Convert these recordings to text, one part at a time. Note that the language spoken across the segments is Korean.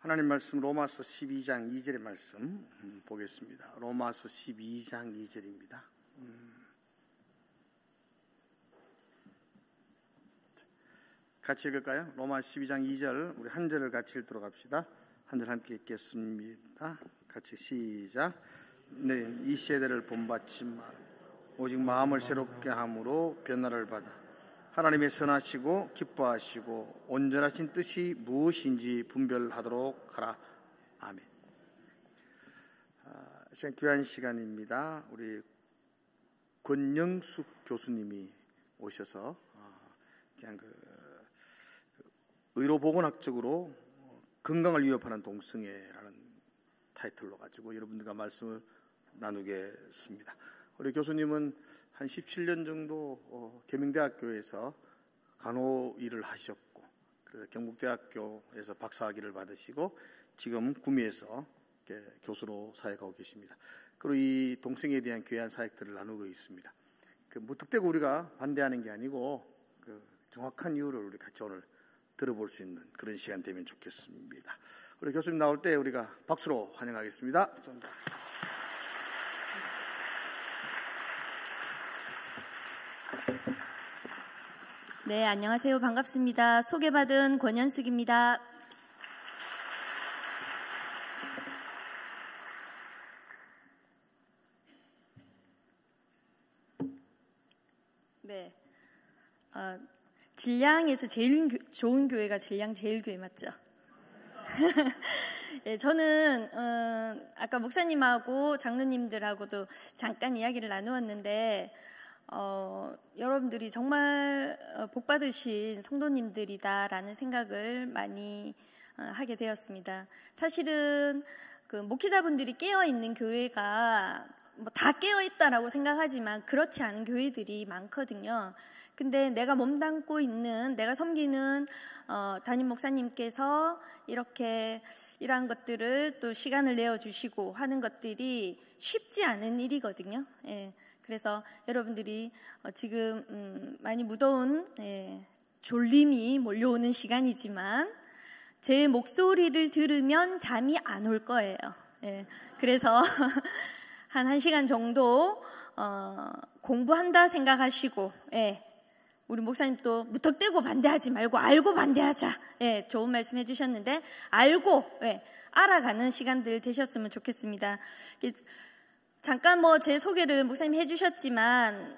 하나님 말씀 로마서 12장 2절의 말씀 보겠습니다. 로마서 12장 2절입니다. 같이 읽을까요? 로마 12장 2절 우리 한 절을 같이 읽도록 합시다. 한 절 함께 읽겠습니다. 같이 시작. 네, 이 세대를 본받지 마. 오직 마음을 새롭게 함으로 변화를 받아 하나님의 선하시고 기뻐하시고 온전하신 뜻이 무엇인지 분별하도록 하라. 아멘. 시간 귀한 시간입니다. 우리 권영숙 교수님이 오셔서 그냥 의료보건학적으로 건강을 위협하는 동성애라는 타이틀로 가지고 여러분들과 말씀을 나누겠습니다. 우리 교수님은 한 17년 정도 계명대학교에서 간호 일을 하셨고, 그래서 경북대학교에서 박사학위를 받으시고 지금 구미에서 교수로 사역하고 계십니다. 그리고 이 동성애에 대한 귀한 사역들을 나누고 있습니다. 무턱대고 우리가 반대하는 게 아니고 정확한 이유를 우리 같이 오늘 들어볼 수 있는 그런 시간 되면 좋겠습니다. 우리 교수님 나올 때 우리가 박수로 환영하겠습니다. 감사합니다. 네, 안녕하세요. 반갑습니다. 소개받은 권현숙입니다. 네, 진량에서 제일 좋은 교회가 진량제일교회 맞죠? 네, 저는 아까 목사님하고 장로님들하고도 잠깐 이야기를 나누었는데 여러분들이 정말 복받으신 성도님들이다라는 생각을 많이 하게 되었습니다. 사실은 목회자분들이 깨어있는 교회가 다 깨어있다라고 생각하지만 그렇지 않은 교회들이 많거든요. 근데 내가 몸담고 있는, 내가 섬기는 담임 목사님께서 이렇게 이러한 것들을 또 시간을 내어주시고 하는 것들이 쉽지 않은 일이거든요. 예. 그래서 여러분들이 지금 많이 무더운 졸림이 몰려오는 시간이지만 제 목소리를 들으면 잠이 안 올 거예요. 그래서 한 1시간 정도 공부한다 생각하시고, 우리 목사님도 무턱대고 반대하지 말고 알고 반대하자. 좋은 말씀 해주셨는데 알고 알아가는 시간들 되셨으면 좋겠습니다. 잠깐 제 소개를 목사님이 해주셨지만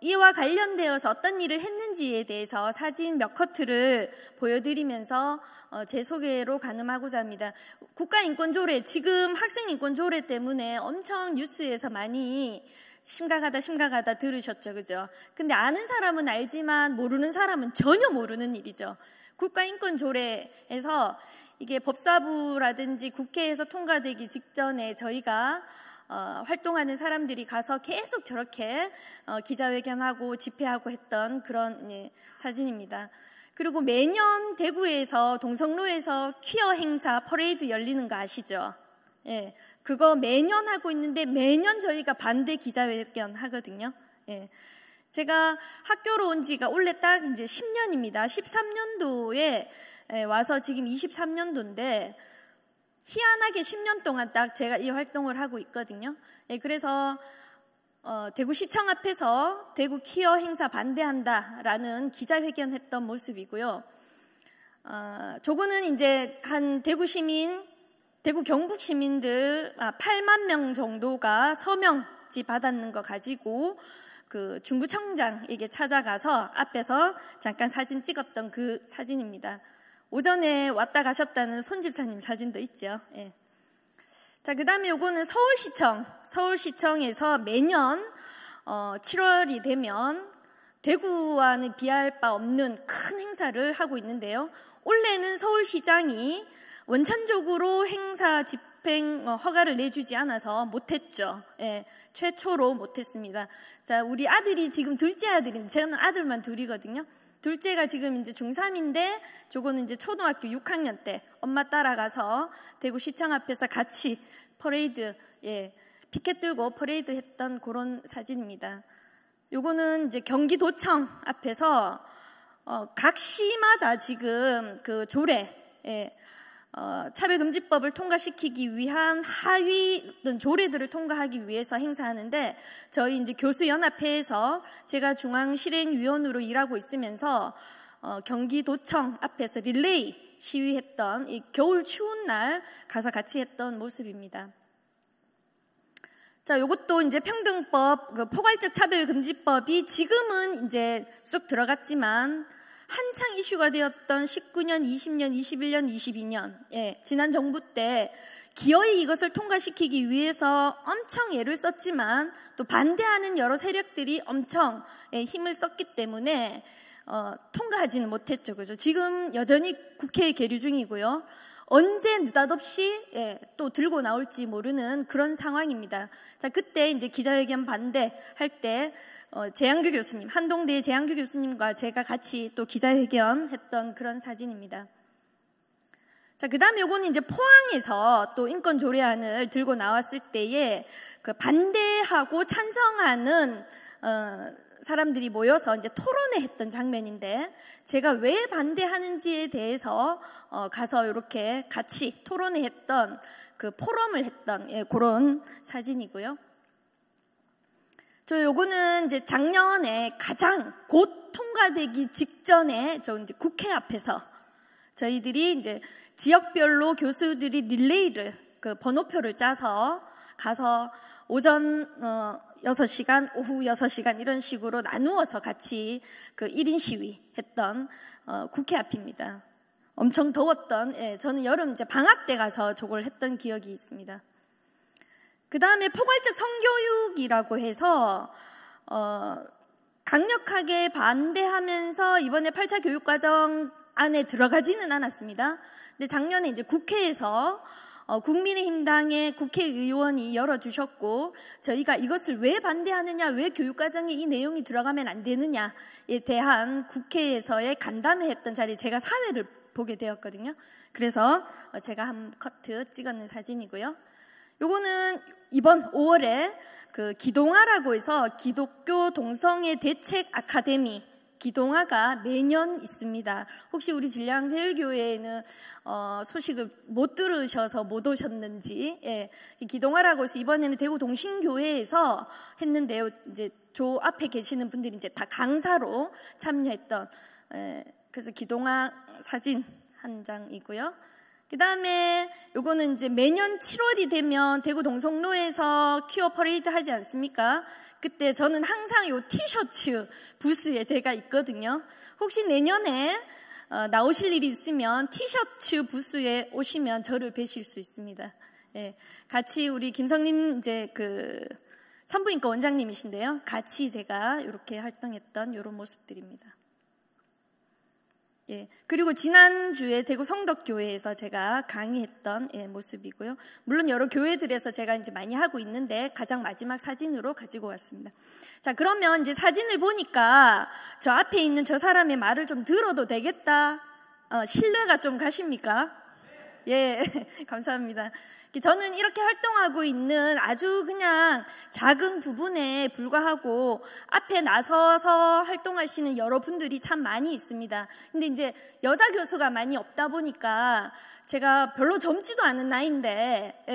이와 관련되어서 어떤 일을 했는지에 대해서 사진 몇 커트를 보여드리면서 제 소개로 가늠하고자 합니다. 국가인권조례, 지금 학생인권조례 때문에 엄청 뉴스에서 많이 심각하다 들으셨죠, 그죠? 근데 아는 사람은 알지만 모르는 사람은 전혀 모르는 일이죠. 국가인권조례에서 이게 법사부라든지 국회에서 통과되기 직전에 저희가 활동하는 사람들이 가서 계속 저렇게 기자회견하고 집회하고 했던 그런 사진입니다. 그리고 매년 대구에서 동성로에서 퀴어 행사 퍼레이드 열리는 거 아시죠? 그거 매년 하고 있는데 매년 저희가 반대 기자회견 하거든요. 제가 학교로 온 지가 올해 딱 이제 10년입니다. 13년도에 와서 지금 23년도인데 희한하게 10년 동안 딱 제가 이 활동을 하고 있거든요. 그래서 대구시청 앞에서 대구 퀴어 행사 반대한다라는 기자회견 했던 모습이고요. 저거는 이제 한 대구 경북 시민들 8만 명 정도가 서명지 받았는 거 가지고 그 중구청장에게 찾아가서 앞에서 잠깐 사진 찍었던 그 사진입니다. 오전에 왔다 가셨다는 손 집사님 사진도 있죠. 자, 그 다음에 요거는 서울시청에서 매년 7월이 되면 대구와는 비할 바 없는 큰 행사를 하고 있는데요. 올해는 서울시장이 원천적으로 행사 집행 허가를 내주지 않아서 못했죠. 최초로 못했습니다. 자, 우리 아들이 지금 둘째 아들인데, 저는 아들만 둘이거든요. 둘째가 지금 이제 중3인데, 저거는 이제 초등학교 6학년 때 엄마 따라가서 대구시청 앞에서 같이 퍼레이드, 피켓 들고 퍼레이드 했던 그런 사진입니다. 요거는 이제 경기도청 앞에서 각 시마다 지금 그 조례, 차별금지법을 통과시키기 위한 하위 어떤 조례들을 통과하기 위해서 행사하는데, 저희 이제 교수연합회에서 제가 중앙실행위원으로 일하고 있으면서 경기도청 앞에서 릴레이 시위했던, 이 겨울 추운 날 가서 같이 했던 모습입니다. 자, 요것도 이제 평등법, 포괄적 차별금지법이 지금은 이제 쑥 들어갔지만 한창 이슈가 되었던 19년, 20년, 21년, 22년, 지난 정부 때 기어이 이것을 통과시키기 위해서 엄청 애를 썼지만 또 반대하는 여러 세력들이 엄청 힘을 썼기 때문에 통과하지는 못했죠. 그죠? 지금 여전히 국회에 계류 중이고요. 언제 느닷없이 또 들고 나올지 모르는 그런 상황입니다. 자, 그때 이제 기자회견 반대할 때 재양규 교수님, 한동대 재양규 교수님과 제가 같이 또 기자회견 했던 그런 사진입니다. 자, 그 다음에 요거는 이제 포항에서 또 인권 조례안을 들고 나왔을 때에 그 반대하고 찬성하는 사람들이 모여서 이제 토론회 했던 장면인데, 제가 왜 반대하는지에 대해서 가서 이렇게 같이 토론회 했던 그 포럼을 했던 그런 사진이고요. 요거는 이제 작년에 가장 곧 통과되기 직전에 이제 국회 앞에서 저희들이 이제 지역별로 교수들이 릴레이를 그 번호표를 짜서 가서 오전 6시간, 오후 6시간 이런 식으로 나누어서 같이 그 1인 시위 했던 국회 앞입니다. 엄청 더웠던, 저는 여름 이제 방학 때 가서 저걸 했던 기억이 있습니다. 그 다음에 포괄적 성교육이라고 해서 강력하게 반대하면서 이번에 8차 교육과정 안에 들어가지는 않았습니다. 근데 작년에 이제 국회에서 국민의힘당의 국회의원이 열어주셨고, 저희가 이것을 왜 반대하느냐, 왜 교육과정에 이 내용이 들어가면 안 되느냐에 대한 국회에서의 간담회 했던 자리에 제가 사회를 보게 되었거든요. 그래서 제가 한 커트 찍었는 사진이고요. 요거는 이번 5월에 그 기동아라고 해서 기독교 동성애 대책 아카데미, 기동아가 매년 있습니다. 혹시 우리 진량제일교회에는 소식을 못 들으셔서 못 오셨는지, 기동아라고 해서 이번에는 대구 동신교회에서 했는데요. 이제 저 앞에 계시는 분들이 이제 다 강사로 참여했던, 그래서 기동아 사진 한 장이고요. 그 다음에 요거는 이제 매년 7월이 되면 대구 동성로에서 퀴어 퍼레이드 하지 않습니까? 그때 저는 항상 요 티셔츠 부스에 제가 있거든요. 혹시 내년에 나오실 일이 있으면 티셔츠 부스에 오시면 저를 뵈실 수 있습니다. 같이 우리 김성림 이제 그 산부인과 원장님이신데요. 같이 제가 이렇게 활동했던 이런 모습들입니다. 그리고 지난주에 대구 성덕교회에서 제가 강의했던 모습이고요. 물론 여러 교회들에서 제가 이제 많이 하고 있는데 가장 마지막 사진으로 가지고 왔습니다. 자, 그러면 이제 사진을 보니까 저 앞에 있는 저 사람의 말을 좀 들어도 되겠다. 신뢰가 좀 가십니까? 예, 감사합니다. 저는 이렇게 활동하고 있는 아주 그냥 작은 부분에 불과하고 앞에 나서서 활동하시는 여러분들이 참 많이 있습니다. 근데 이제 여자 교수가 많이 없다 보니까 제가 별로 젊지도 않은 나이인데,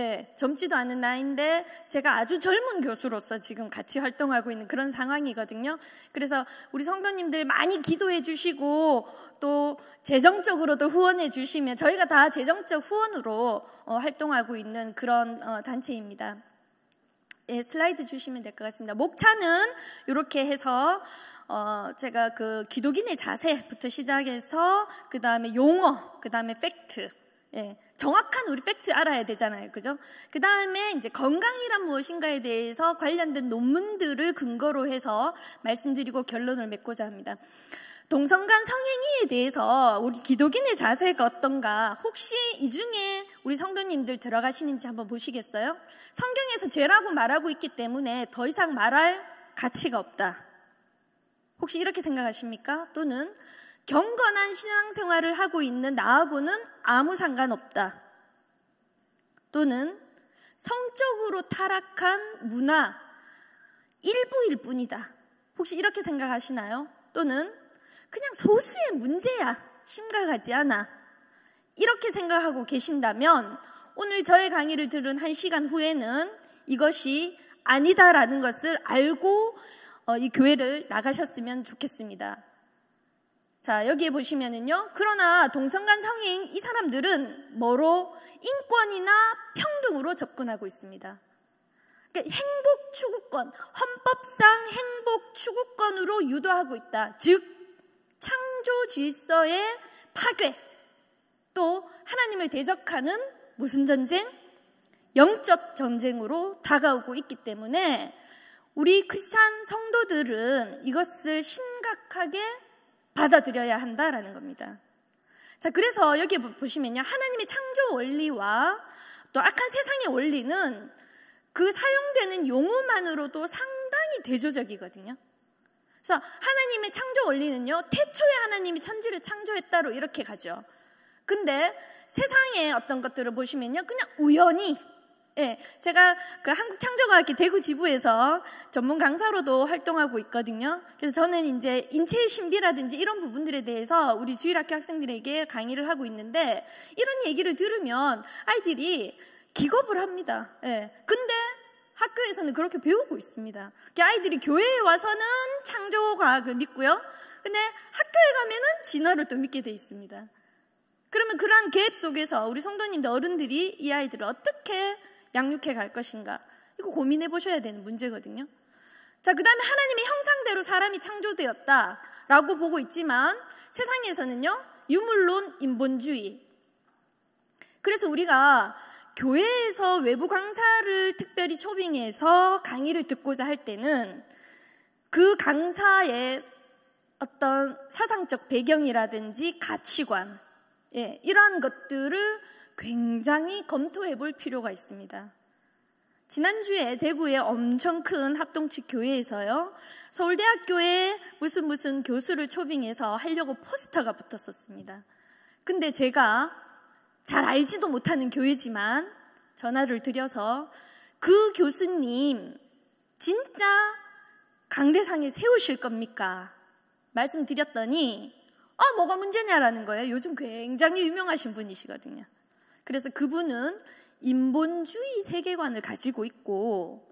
제가 아주 젊은 교수로서 지금 같이 활동하고 있는 그런 상황이거든요. 그래서 우리 성도님들 많이 기도해 주시고 또 재정적으로도 후원해 주시면 저희가 다 재정적 후원으로 활동하고 있는 그런 단체입니다. 슬라이드 주시면 될 것 같습니다. 목차는 이렇게 해서 제가 그 기독인의 자세부터 시작해서 그 다음에 용어, 그 다음에 팩트, 정확한 우리 팩트 알아야 되잖아요, 그죠? 그 다음에 이제 건강이란 무엇인가에 대해서 관련된 논문들을 근거로 해서 말씀드리고 결론을 맺고자 합니다. 동성간 성행위에 대해서 우리 기독인의 자세가 어떤가, 혹시 이 중에 우리 성도님들 들어가시는지 한번 보시겠어요? 성경에서 죄라고 말하고 있기 때문에 더 이상 말할 가치가 없다. 혹시 이렇게 생각하십니까? 또는 경건한 신앙생활을 하고 있는 나하고는 아무 상관없다. 또는 성적으로 타락한 문화 일부일 뿐이다. 혹시 이렇게 생각하시나요? 또는 그냥 소수의 문제야, 심각하지 않아, 이렇게 생각하고 계신다면 오늘 저의 강의를 들은 1시간 후에는 이것이 아니다라는 것을 알고 이 교회를 나가셨으면 좋겠습니다. 자, 여기에 보시면은요, 그러나 동성간 성행 이 사람들은 뭐로? 인권이나 평등으로 접근하고 있습니다. 그러니까 행복 추구권, 헌법상 행복 추구권으로 유도하고 있다. 즉 창조 질서의 파괴, 또 하나님을 대적하는 무슨 전쟁? 영적 전쟁으로 다가오고 있기 때문에 우리 크리스찬 성도들은 이것을 심각하게 받아들여야 한다라는 겁니다. 자, 그래서 여기 보시면요, 하나님의 창조 원리와 또 악한 세상의 원리는 그 사용되는 용어만으로도 상당히 대조적이거든요. 그래서 하나님의 창조 원리는요, 태초에 하나님이 천지를 창조했다로 이렇게 가죠. 근데 세상의 어떤 것들을 보시면요, 그냥 우연히, 제가 그 한국창조과학회 대구 지부에서 전문 강사로도 활동하고 있거든요. 그래서 저는 이제 인체의 신비라든지 이런 부분들에 대해서 우리 주일학교 학생들에게 강의를 하고 있는데, 이런 얘기를 들으면 아이들이 기겁을 합니다. 근데 학교에서는 그렇게 배우고 있습니다. 아이들이 교회에 와서는 창조과학을 믿고요, 근데 학교에 가면은 진화를 또 믿게 돼 있습니다. 그러면 그러한 갭 속에서 우리 성도님들, 어른들이 이 아이들을 어떻게 양육해 갈 것인가, 이거 고민해 보셔야 되는 문제거든요. 자, 그 다음에 하나님의 형상대로 사람이 창조되었다라고 보고 있지만 세상에서는요, 유물론 인본주의. 그래서 우리가 교회에서 외부 강사를 특별히 초빙해서 강의를 듣고자 할 때는 그 강사의 어떤 사상적 배경이라든지 가치관, 이러한 것들을 굉장히 검토해 볼 필요가 있습니다. 지난주에 대구의 엄청 큰 합동측 교회에서요, 서울대학교에 무슨 교수를 초빙해서 하려고 포스터가 붙었었습니다. 근데 제가 잘 알지도 못하는 교회지만 전화를 드려서 그 교수님 진짜 강대상에 세우실 겁니까? 말씀드렸더니 뭐가 문제냐라는 거예요. 요즘 굉장히 유명하신 분이시거든요. 그래서 그분은 인본주의 세계관을 가지고 있고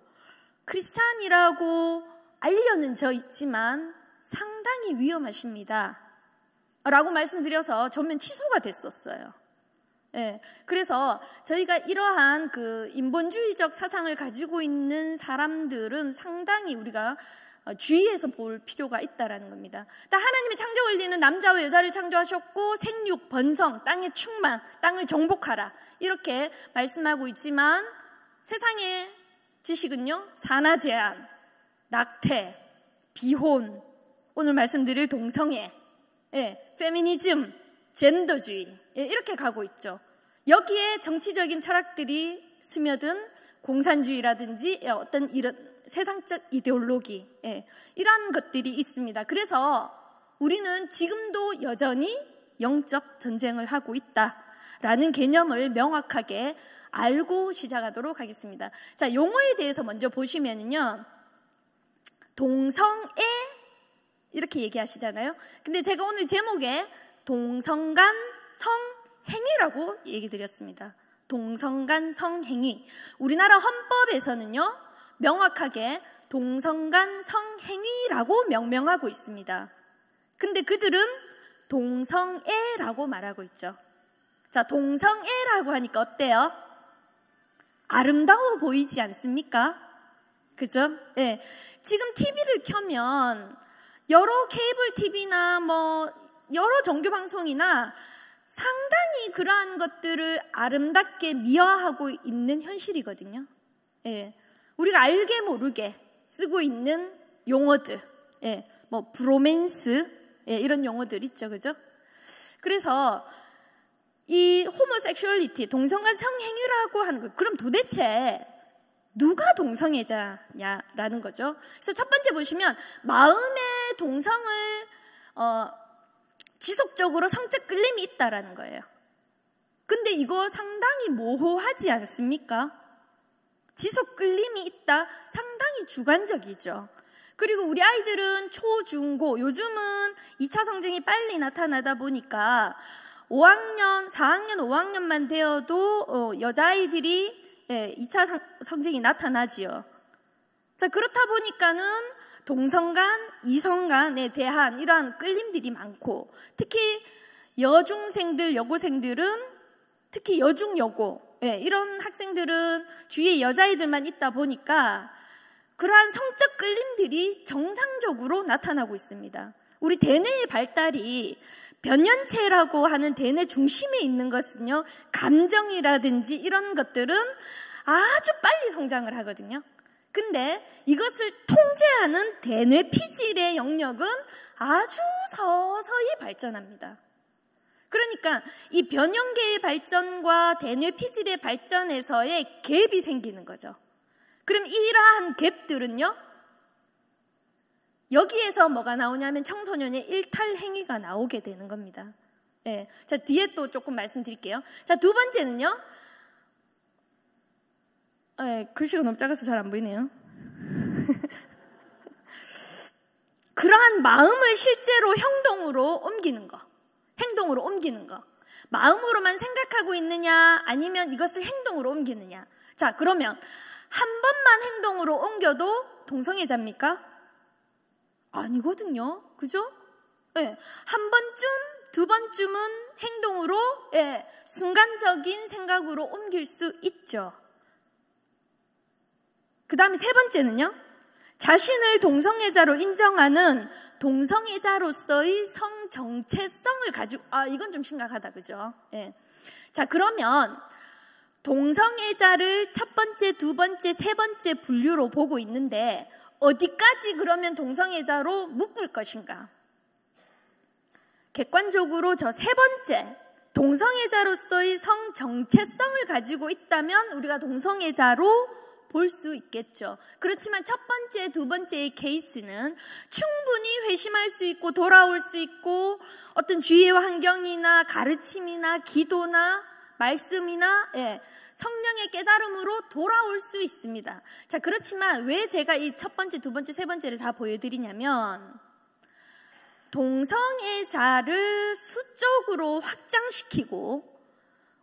크리스찬이라고 알려는 저 있지만 상당히 위험하십니다 라고 말씀드려서 전면 취소가 됐었어요. 그래서 저희가 이러한 그 인본주의적 사상을 가지고 있는 사람들은 상당히 우리가 주의해서 볼 필요가 있다라는 겁니다. 하나님의 창조 원리는 남자와 여자를 창조하셨고 생육, 번성, 땅의 충만, 땅을 정복하라 이렇게 말씀하고 있지만 세상의 지식은요, 산하 제한, 낙태, 비혼, 오늘 말씀드릴 동성애, 페미니즘, 젠더주의, 이렇게 가고 있죠. 여기에 정치적인 철학들이 스며든 공산주의라든지 어떤 이런 세상적 이데올로기, 이러한 것들이 있습니다. 그래서 우리는 지금도 여전히 영적 전쟁을 하고 있다라는 개념을 명확하게 알고 시작하도록 하겠습니다. 자, 용어에 대해서 먼저 보시면요, 동성애 이렇게 얘기하시잖아요. 근데 제가 오늘 제목에 동성간 성행위라고 얘기 드렸습니다. 동성간 성행위. 우리나라 헌법에서는요, 명확하게 동성간 성행위라고 명명하고 있습니다. 근데 그들은 동성애라고 말하고 있죠. 자, 동성애라고 하니까 어때요? 아름다워 보이지 않습니까? 그죠? 지금 TV를 켜면 여러 케이블 TV나 여러 정규 방송이나 상당히 그러한 것들을 아름답게 미화하고 있는 현실이거든요. 우리가 알게 모르게 쓰고 있는 용어들, 브로맨스, 이런 용어들 있죠, 그죠? 그래서 이 호모섹슈얼리티, 동성간 성행위라고 하는 거, 그럼 도대체 누가 동성애자냐라는 거죠. 그래서 첫 번째 보시면 마음의 동성을 지속적으로 성적 끌림이 있다라는 거예요. 근데 이거 상당히 모호하지 않습니까? 지속 끌림이 있다, 상당히 주관적이죠. 그리고 우리 아이들은 초, 중, 고, 요즘은 2차 성징이 빨리 나타나다 보니까 4학년, 5학년만 되어도 여자아이들이 2차 성징이 나타나지요. 자, 그렇다 보니까는 동성 간, 이성 간에 대한 이러한 끌림들이 많고, 특히 여중생들, 여고생들은, 특히 여중, 여고, 이런 학생들은 주위에 여자아이들만 있다 보니까 그러한 성적 끌림들이 정상적으로 나타나고 있습니다. 우리 대뇌의 발달이 변연체라고 하는 대뇌 중심에 있는 것은요, 감정이라든지 이런 것들은 아주 빨리 성장을 하거든요. 근데 이것을 통제하는 대뇌 피질의 영역은 아주 서서히 발전합니다. 그러니까 이 변형계의 발전과 대뇌 피질의 발전에서의 갭이 생기는 거죠. 그럼 이러한 갭들은요, 여기에서 뭐가 나오냐면 청소년의 일탈 행위가 나오게 되는 겁니다. 자, 뒤에 또 조금 말씀드릴게요. 자, 두 번째는요, 글씨가 너무 작아서 잘 안 보이네요. 그러한 마음을 실제로 행동으로 옮기는 거. 마음으로만 생각하고 있느냐, 아니면 이것을 행동으로 옮기느냐. 자, 그러면 한 번만 행동으로 옮겨도 동성애자입니까? 아니거든요. 그죠? 한 번쯤, 두 번쯤은 행동으로, 순간적인 생각으로 옮길 수 있죠. 그 다음에 세 번째는요, 자신을 동성애자로 인정하는 동성애자로서의 성정체성을 가지고, 이건 좀 심각하다, 그죠? 자, 그러면 동성애자를 첫 번째, 두 번째, 세 번째 분류로 보고 있는데 어디까지 그러면 동성애자로 묶을 것인가? 객관적으로 저 세 번째, 동성애자로서의 성정체성을 가지고 있다면 우리가 동성애자로 볼 수 있겠죠. 그렇지만 첫 번째, 두 번째의 케이스는 충분히 회심할 수 있고 돌아올 수 있고 어떤 주위의 환경이나 가르침이나 기도나 말씀이나 성령의 깨달음으로 돌아올 수 있습니다. 자, 그렇지만 왜 제가 이 첫 번째, 두 번째, 세 번째를 다 보여드리냐면 동성애자를 수적으로 확장시키고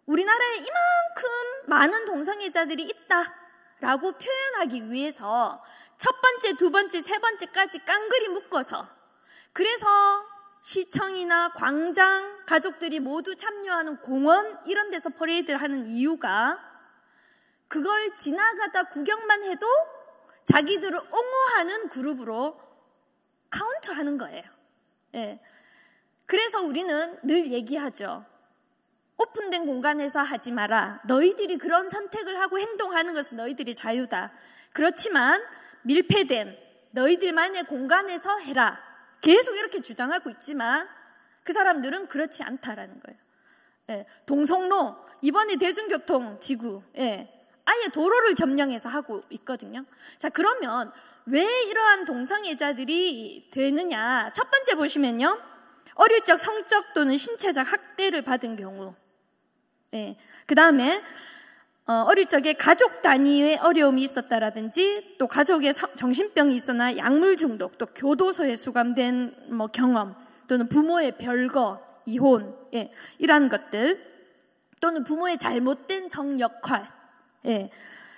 우리나라에 이만큼 많은 동성애자들이 있다라고 표현하기 위해서 첫 번째, 두 번째, 세 번째까지 깡그리 묶어서, 그래서 시청이나 광장, 가족들이 모두 참여하는 공원 이런 데서 퍼레이드를 하는 이유가 그걸 지나가다 구경만 해도 자기들을 옹호하는 그룹으로 카운트하는 거예요. 그래서 우리는 늘 얘기하죠. 오픈된 공간에서 하지 마라. 너희들이 그런 선택을 하고 행동하는 것은 너희들이 자유다. 그렇지만 밀폐된 너희들만의 공간에서 해라. 계속 이렇게 주장하고 있지만 그 사람들은 그렇지 않다라는 거예요. 동성로 이번에 대중교통지구 아예 도로를 점령해서 하고 있거든요. 자, 그러면 왜 이러한 동성애자들이 되느냐? 첫 번째 보시면요, 어릴 적 성적 또는 신체적 학대를 받은 경우, 그 다음에 어릴 적에 가족 단위의 어려움이 있었다라든지, 또 가족의 정신병이 있거나 약물 중독, 또 교도소에 수감된 경험, 또는 부모의 별거, 이혼, 이러한 것들, 또는 부모의 잘못된 성역할,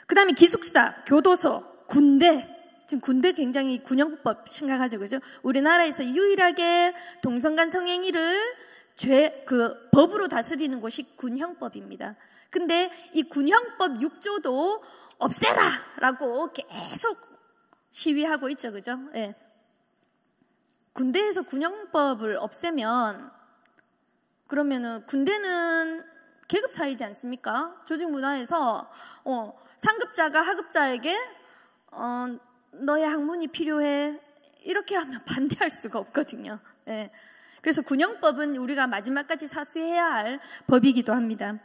그 다음에 기숙사, 교도소, 군대. 지금 군대 굉장히 군형법 심각하죠, 그죠? 우리나라에서 유일하게 동성간 성행위를 법으로 다스리는 곳이 군형법입니다. 근데 이 군형법 6조도 없애라라고 계속 시위하고 있죠, 그죠? 군대에서 군형법을 없애면 그러면은 군대는 계급 사회이지 않습니까? 조직 문화에서 상급자가 하급자에게 너의 학문이 필요해 이렇게 하면 반대할 수가 없거든요. 그래서 군형법은 우리가 마지막까지 사수해야 할 법이기도 합니다.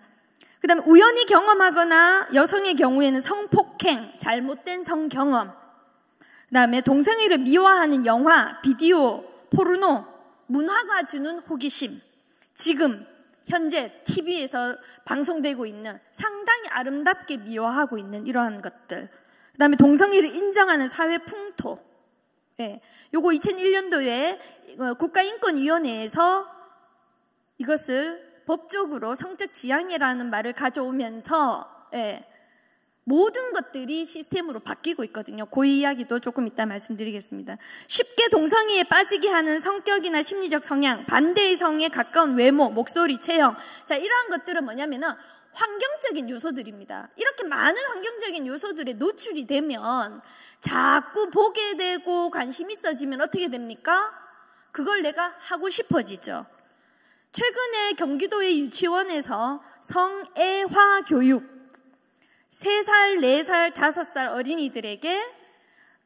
그 다음에 우연히 경험하거나 여성의 경우에는 성폭행, 잘못된 성경험, 그 다음에 동성애를 미화하는 영화, 비디오, 포르노, 문화가 주는 호기심, 지금 현재 TV에서 방송되고 있는 상당히 아름답게 미화하고 있는 이러한 것들, 그 다음에 동성애를 인정하는 사회 풍토, 요거 2001년도에 국가인권위원회에서 이것을 법적으로 성적 지향이라는 말을 가져오면서 모든 것들이 시스템으로 바뀌고 있거든요. 그 이야기도 조금 이따 말씀드리겠습니다. 쉽게 동성애에 빠지게 하는 성격이나 심리적 성향, 반대의 성에 가까운 외모, 목소리, 체형. 자, 이러한 것들은 뭐냐면은 환경적인 요소들입니다. 이렇게 많은 환경적인 요소들에 노출이 되면 자꾸 보게 되고 관심 있어지면 어떻게 됩니까? 그걸 내가 하고 싶어지죠. 최근에 경기도의 유치원에서 성애화 교육, 3살, 4살, 5살 어린이들에게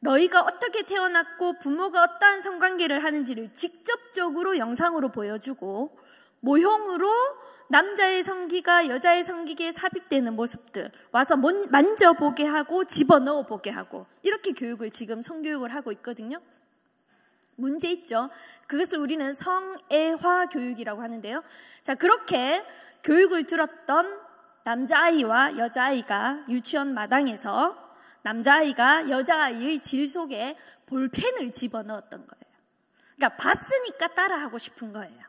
너희가 어떻게 태어났고 부모가 어떠한 성관계를 하는지를 직접적으로 영상으로 보여주고 모형으로 남자의 성기가 여자의 성기에 삽입되는 모습들 와서 만져보게 하고 집어넣어 보게 하고 이렇게 교육을 지금 성교육을 하고 있거든요. 문제 있죠. 그것을 우리는 성애화 교육이라고 하는데요. 자, 그렇게 교육을 들었던 남자아이와 여자아이가 유치원 마당에서 남자아이가 여자아이의 질 속에 볼펜을 집어넣었던 거예요. 그러니까 봤으니까 따라하고 싶은 거예요.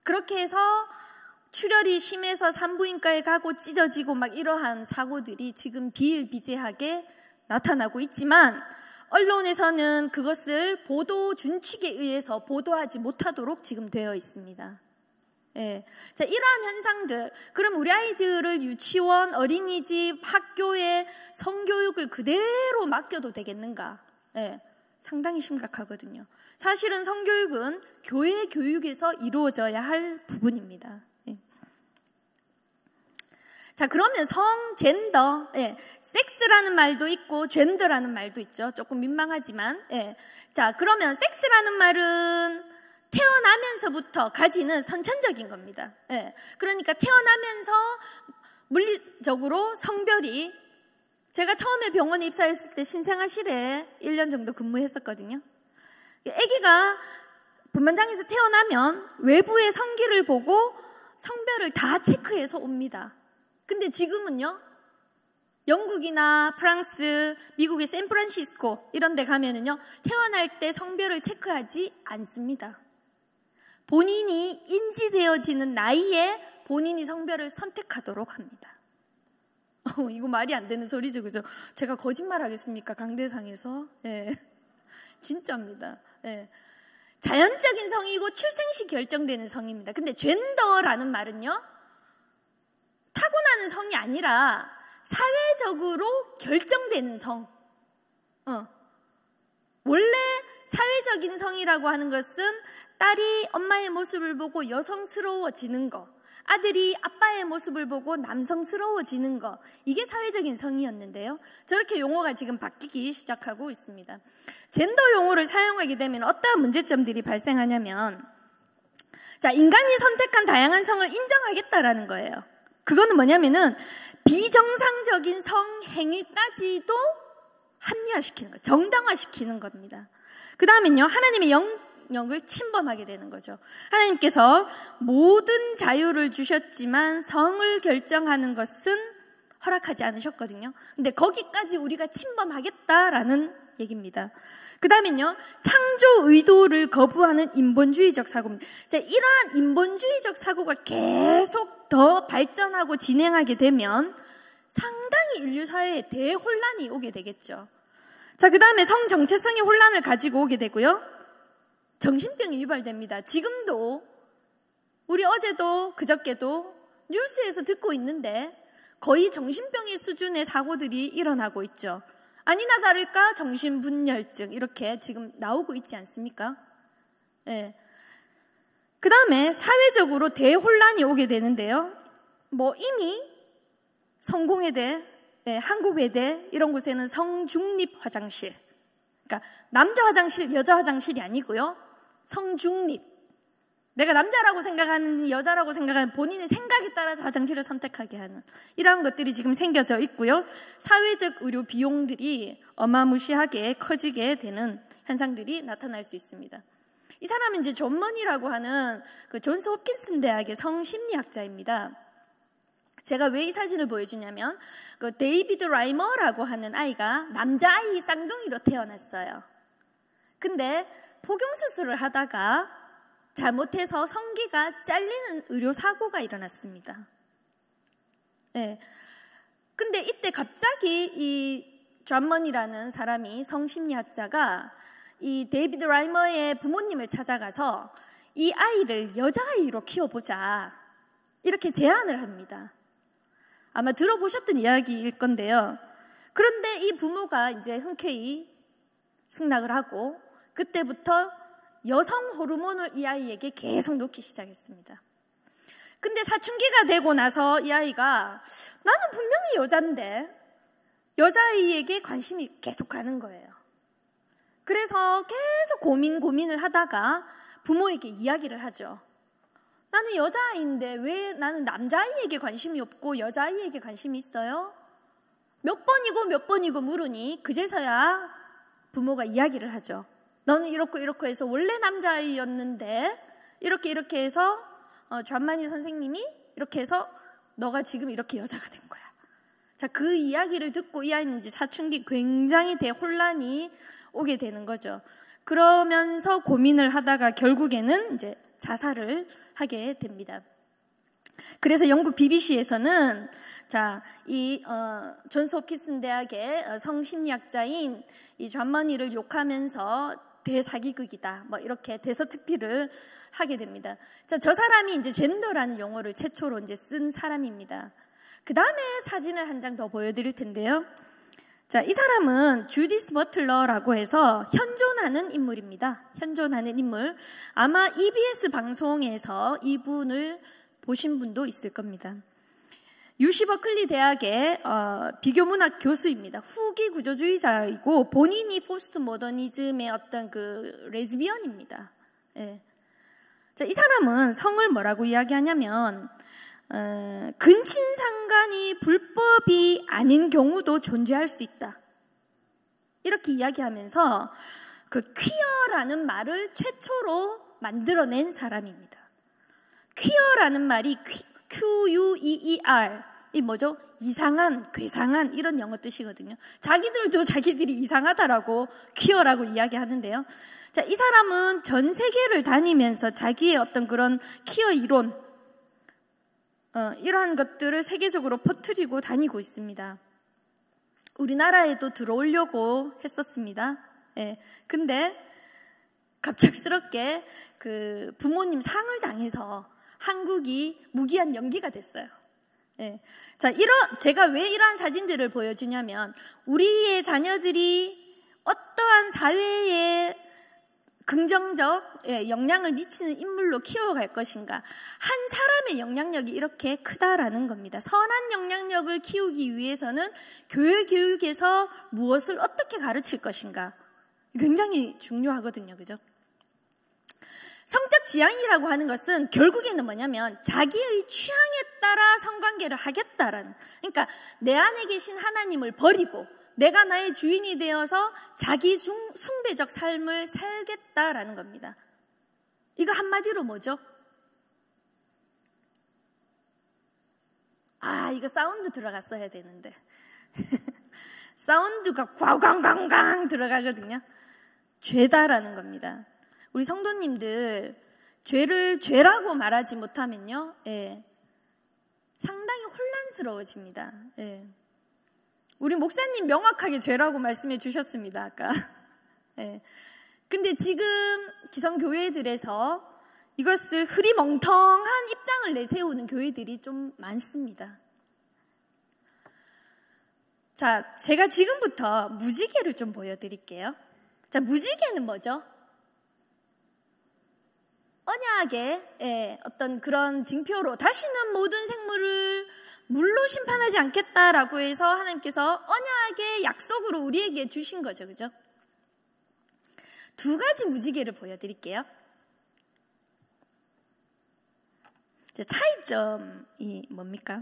그렇게 해서 출혈이 심해서 산부인과에 가고 찢어지고 막 이러한 사고들이 지금 비일비재하게 나타나고 있지만 언론에서는 그것을 보도 준칙에 의해서 보도하지 못하도록 지금 되어 있습니다. 자, 이러한 현상들, 그럼 우리 아이들을 유치원, 어린이집, 학교에 성교육을 그대로 맡겨도 되겠는가? 상당히 심각하거든요. 사실은 성교육은 교회 교육에서 이루어져야 할 부분입니다. 자, 그러면 성, 젠더, 섹스라는 말도 있고 젠더라는 말도 있죠. 조금 민망하지만. 자, 그러면 섹스라는 말은 태어나면서부터 가지는 선천적인 겁니다. 그러니까 태어나면서 물리적으로 성별이, 제가 처음에 병원에 입사했을 때 신생아실에 1년 정도 근무했었거든요. 아기가 분만장에서 태어나면 외부의 성기를 보고 성별을 다 체크해서 옵니다. 근데 지금은요, 영국이나 프랑스, 미국의 샌프란시스코 이런 데 가면은요, 태어날 때 성별을 체크하지 않습니다. 본인이 인지되어지는 나이에 본인이 성별을 선택하도록 합니다. 이거 말이 안 되는 소리죠, 그죠? 제가 거짓말 하겠습니까? 강대상에서. 진짜입니다. 자연적인 성이고 출생시 결정되는 성입니다. 근데 젠더라는 말은요, 타고나는 성이 아니라 사회적으로 결정되는 성. 원래 사회적인 성이라고 하는 것은 딸이 엄마의 모습을 보고 여성스러워지는 거, 아들이 아빠의 모습을 보고 남성스러워지는 거, 이게 사회적인 성이었는데요. 저렇게 용어가 지금 바뀌기 시작하고 있습니다. 젠더 용어를 사용하게 되면 어떠한 문제점들이 발생하냐면, 자, 인간이 선택한 다양한 성을 인정하겠다라는 거예요. 그거는 뭐냐면은 비정상적인 성행위까지도 합리화시키는 거예요. 정당화시키는 겁니다. 그 다음엔요, 하나님의 영역을 침범하게 되는 거죠. 하나님께서 모든 자유를 주셨지만 성을 결정하는 것은 허락하지 않으셨거든요. 근데 거기까지 우리가 침범하겠다라는 얘기입니다. 그 다음엔요, 창조 의도를 거부하는 인본주의적 사고입니다. 자, 이러한 인본주의적 사고가 계속 더 발전하고 진행하게 되면 상당히 인류 사회에 대혼란이 오게 되겠죠. 자, 그 다음에 성 정체성의 혼란을 가지고 오게 되고요. 정신병이 유발됩니다. 지금도 우리 어제도 그저께도 뉴스에서 듣고 있는데 거의 정신병의 수준의 사고들이 일어나고 있죠. 아니나 다를까 정신분열증 이렇게 지금 나오고 있지 않습니까? 그 다음에 사회적으로 대혼란이 오게 되는데요. 이미 성공회대, 한국외대 이런 곳에는 성중립 화장실, 그러니까 남자 화장실, 여자 화장실이 아니고요. 성중립. 내가 남자라고 생각하는, 여자라고 생각하는 본인의 생각에 따라서 화장실을 선택하게 하는 이러한 것들이 지금 생겨져 있고요. 사회적 의료 비용들이 어마무시하게 커지게 되는 현상들이 나타날 수 있습니다. 이 사람은 이제 존 머니라고 하는 그 존스 홉킨슨 대학의 성심리학자입니다. 제가 왜 이 사진을 보여주냐면 그 데이비드 라이머라고 하는 아이가 남자아이 쌍둥이로 태어났어요. 근데 포경수술을 하다가 잘못해서 성기가 잘리는 의료사고가 일어났습니다. 네. 근데 이때 갑자기 이 존먼이라는 사람이 성심리학자가 이 데이비드 라이머의 부모님을 찾아가서 이 아이를 여자아이로 키워보자 이렇게 제안을 합니다. 아마 들어보셨던 이야기일 건데요. 그런데 이 부모가 이제 흔쾌히 승낙을 하고 그때부터 여성 호르몬을 이 아이에게 계속 놓기 시작했습니다. 근데 사춘기가 되고 나서 이 아이가 나는 분명히 여잔데 여자아이에게 관심이 계속 가는 거예요. 그래서 계속 고민을 하다가 부모에게 이야기를 하죠. 나는 여자아이인데 왜 나는 남자아이에게 관심이 없고 여자아이에게 관심이 있어요? 몇 번이고 물으니 그제서야 부모가 이야기를 하죠. 너는 이렇고 해서 원래 남자아이였는데 이렇게 해서 존만이 선생님이 이렇게 해서 너가 지금 이렇게 여자가 된 거야. 자, 그 이야기를 듣고 이 아이는 이제 사춘기 굉장히 대혼란이 오게 되는 거죠. 그러면서 고민을 하다가 결국에는 이제 자살을 하게 됩니다. 그래서 영국 BBC에서는 이 존스 홉킨슨 대학의 성심리학자인 이 존머니를 욕하면서 대사기극이다, 뭐 이렇게 대서특필을 하게 됩니다. 자, 저 사람이 이제 젠더라는 용어를 최초로 이제 쓴 사람입니다. 그 다음에 사진을 한 장 더 보여드릴 텐데요. 자, 이 사람은 주디스 버틀러라고 해서 현존하는 인물입니다. 현존하는 인물. 아마 EBS 방송에서 이분을 보신 분도 있을 겁니다. UC 버클리 대학의 비교문학 교수입니다. 후기 구조주의자이고 본인이 포스트 모더니즘의 어떤 그 레즈비언입니다. 예. 자, 이 사람은 성을 뭐라고 이야기하냐면 근친상간이 불법이 아닌 경우도 존재할 수 있다. 이렇게 이야기하면서 그 퀴어라는 말을 최초로 만들어낸 사람입니다. 퀴어라는 말이 QUEER 이 뭐죠? 이상한, 괴상한 이런 영어 뜻이거든요. 자기들도 자기들이 이상하다라고 퀴어라고 이야기하는데요. 자, 이 사람은 전 세계를 다니면서 자기의 어떤 그런 퀴어 이론 이러한 것들을 세계적으로 퍼뜨리고 다니고 있습니다. 우리나라에도 들어오려고 했었습니다. 예. 근데 갑작스럽게 그 부모님 상을 당해서 한국이 무기한 연기가 됐어요. 예. 자, 제가 왜 이러한 사진들을 보여주냐면 우리의 자녀들이 어떠한 사회에 긍정적 영향을 미치는 인물로 키워갈 것인가. 한 사람의 영향력이 이렇게 크다라는 겁니다. 선한 영향력을 키우기 위해서는 교육에서 무엇을 어떻게 가르칠 것인가. 굉장히 중요하거든요. 그죠? 성적 지향이라고 하는 것은 결국에는 뭐냐면 자기의 취향에 따라 성관계를 하겠다라는, 그러니까 내 안에 계신 하나님을 버리고 내가 나의 주인이 되어서 자기 숭배적 삶을 살겠다라는 겁니다. 이거 한마디로 뭐죠? 이거 사운드 들어갔어야 되는데 사운드가 과광광광 들어가거든요. 죄다라는 겁니다. 우리 성도님들 죄를 죄라고 말하지 못하면요, 상당히 혼란스러워집니다. 우리 목사님 명확하게 죄라고 말씀해 주셨습니다, 아까. 근데 지금 기성교회들에서 이것을 흐리멍텅한 입장을 내세우는 교회들이 좀 많습니다. 자, 제가 지금부터 무지개를 좀 보여드릴게요. 자, 무지개는 뭐죠? 언약의 어떤 그런 징표로 다시는 모든 생물을 물로 심판하지 않겠다라고 해서 하나님께서 언약의 약속으로 우리에게 주신 거죠. 그죠? 두 가지 무지개를 보여드릴게요. 차이점이 뭡니까?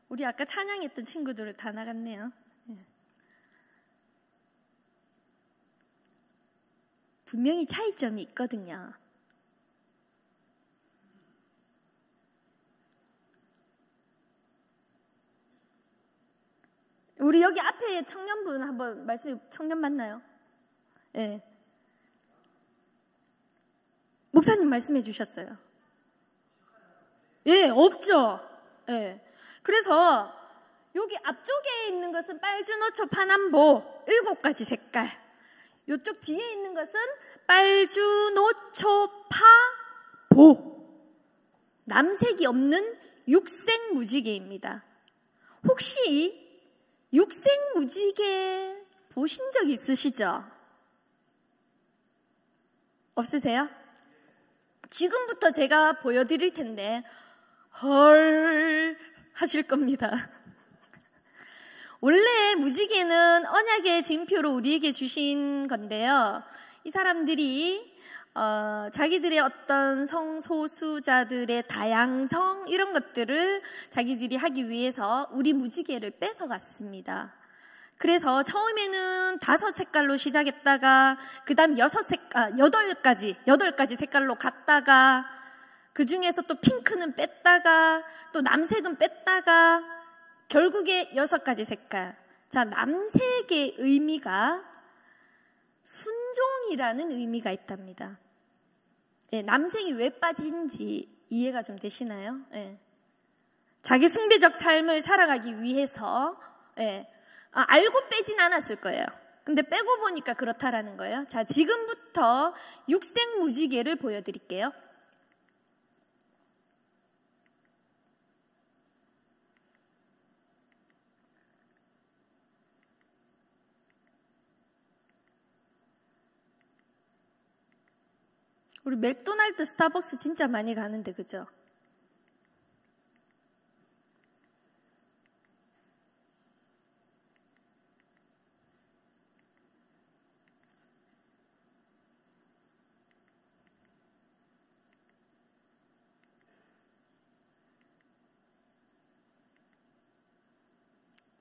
우리 아까 찬양했던 친구들을 다 나갔네요. 분명히 차이점이 있거든요. 우리 여기 앞에 청년분 한번 청년 맞나요? 예. 목사님 말씀해 주셨어요. 예, 없죠. 예. 그래서 여기 앞쪽에 있는 것은 빨주노초 파남보 7가지 색깔. 이쪽 뒤에 있는 것은 빨주노초 파보. 남색이 없는 육색 무지개입니다. 혹시 육색 무지개 보신 적 있으시죠? 없으세요? 지금부터 제가 보여드릴 텐데 헐 하실 겁니다. 원래 무지개는 언약의 징표로 우리에게 주신 건데요. 이 사람들이 자기들의 어떤 성소수자들의 다양성 이런 것들을 자기들이 하기 위해서 우리 무지개를 뺏어갔습니다. 그래서 처음에는 5색깔로 시작했다가 그 다음 8가지 색깔로 갔다가 그 중에서 또 핑크는 뺐다가 또 남색은 뺐다가 결국에 6가지 색깔. 자, 남색의 의미가 순종이라는 의미가 있답니다. 예, 남색이 왜 빠진지 이해가 좀 되시나요? 예. 자기 숭배적 삶을 살아가기 위해서 알고 빼진 않았을 거예요. 근데 빼고 보니까 그렇다라는 거예요. 자, 지금부터 육색 무지개를 보여드릴게요. 우리 맥도날드, 스타벅스 진짜 많이 가는데, 그죠?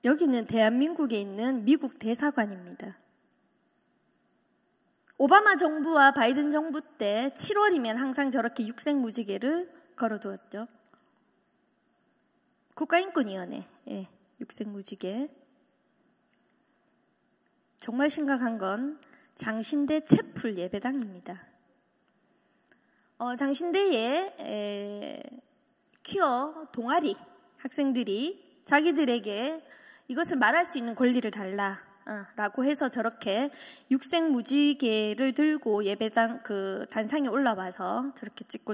여기는 대한민국에 있는 미국 대사관입니다. 오바마 정부와 바이든 정부 때 7월이면 항상 저렇게 육색 무지개를 걸어두었죠. 국가인권위원회, 육색 무지개. 정말 심각한 건 장신대 채플 예배당입니다. 장신대에 퀴어 동아리 학생들이 자기들에게 이것을 말할 수 있는 권리를 달라 라고 해서 저렇게 육색 무지개를 들고 예배당 그 단상에 올라와서 저렇게 찍고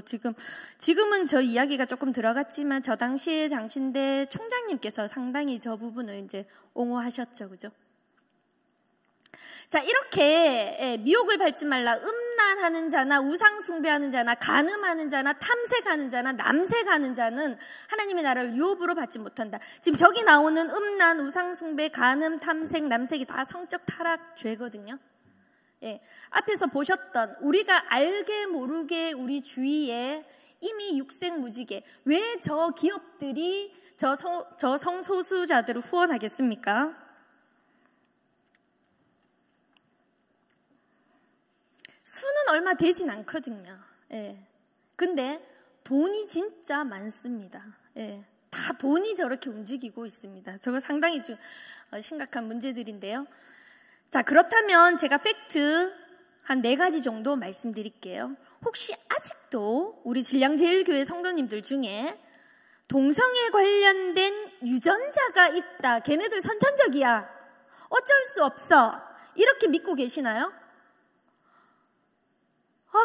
지금은 저 이야기가 조금 들어갔지만 저 당시에 장신대 총장님께서 상당히 저 부분을 이제 옹호하셨죠. 그죠? 자, 이렇게 미혹을 밟지 말라. 음란하는 자나 우상숭배하는 자나 간음하는 자나 탐색하는 자나 남색하는 자는 하나님의 나라를 유업으로 받지 못한다. 지금 저기 나오는 음란, 우상숭배, 간음, 탐색, 남색이 다 성적 타락 죄거든요. 앞에서 보셨던 우리가 알게 모르게 우리 주위에 이미 육색 무지개. 왜 저 기업들이 저 성소수자들을 후원하겠습니까? 수는 얼마 되진 않거든요. 근데 돈이 진짜 많습니다. 다 돈이 저렇게 움직이고 있습니다. 저거 상당히 심각한 문제들인데요. 자, 그렇다면 제가 팩트 한 4가지 정도 말씀드릴게요. 혹시 아직도 우리 진량제일교회 성도님들 중에 동성애 관련된 유전자가 있다. 걔네들 선천적이야. 어쩔 수 없어. 이렇게 믿고 계시나요?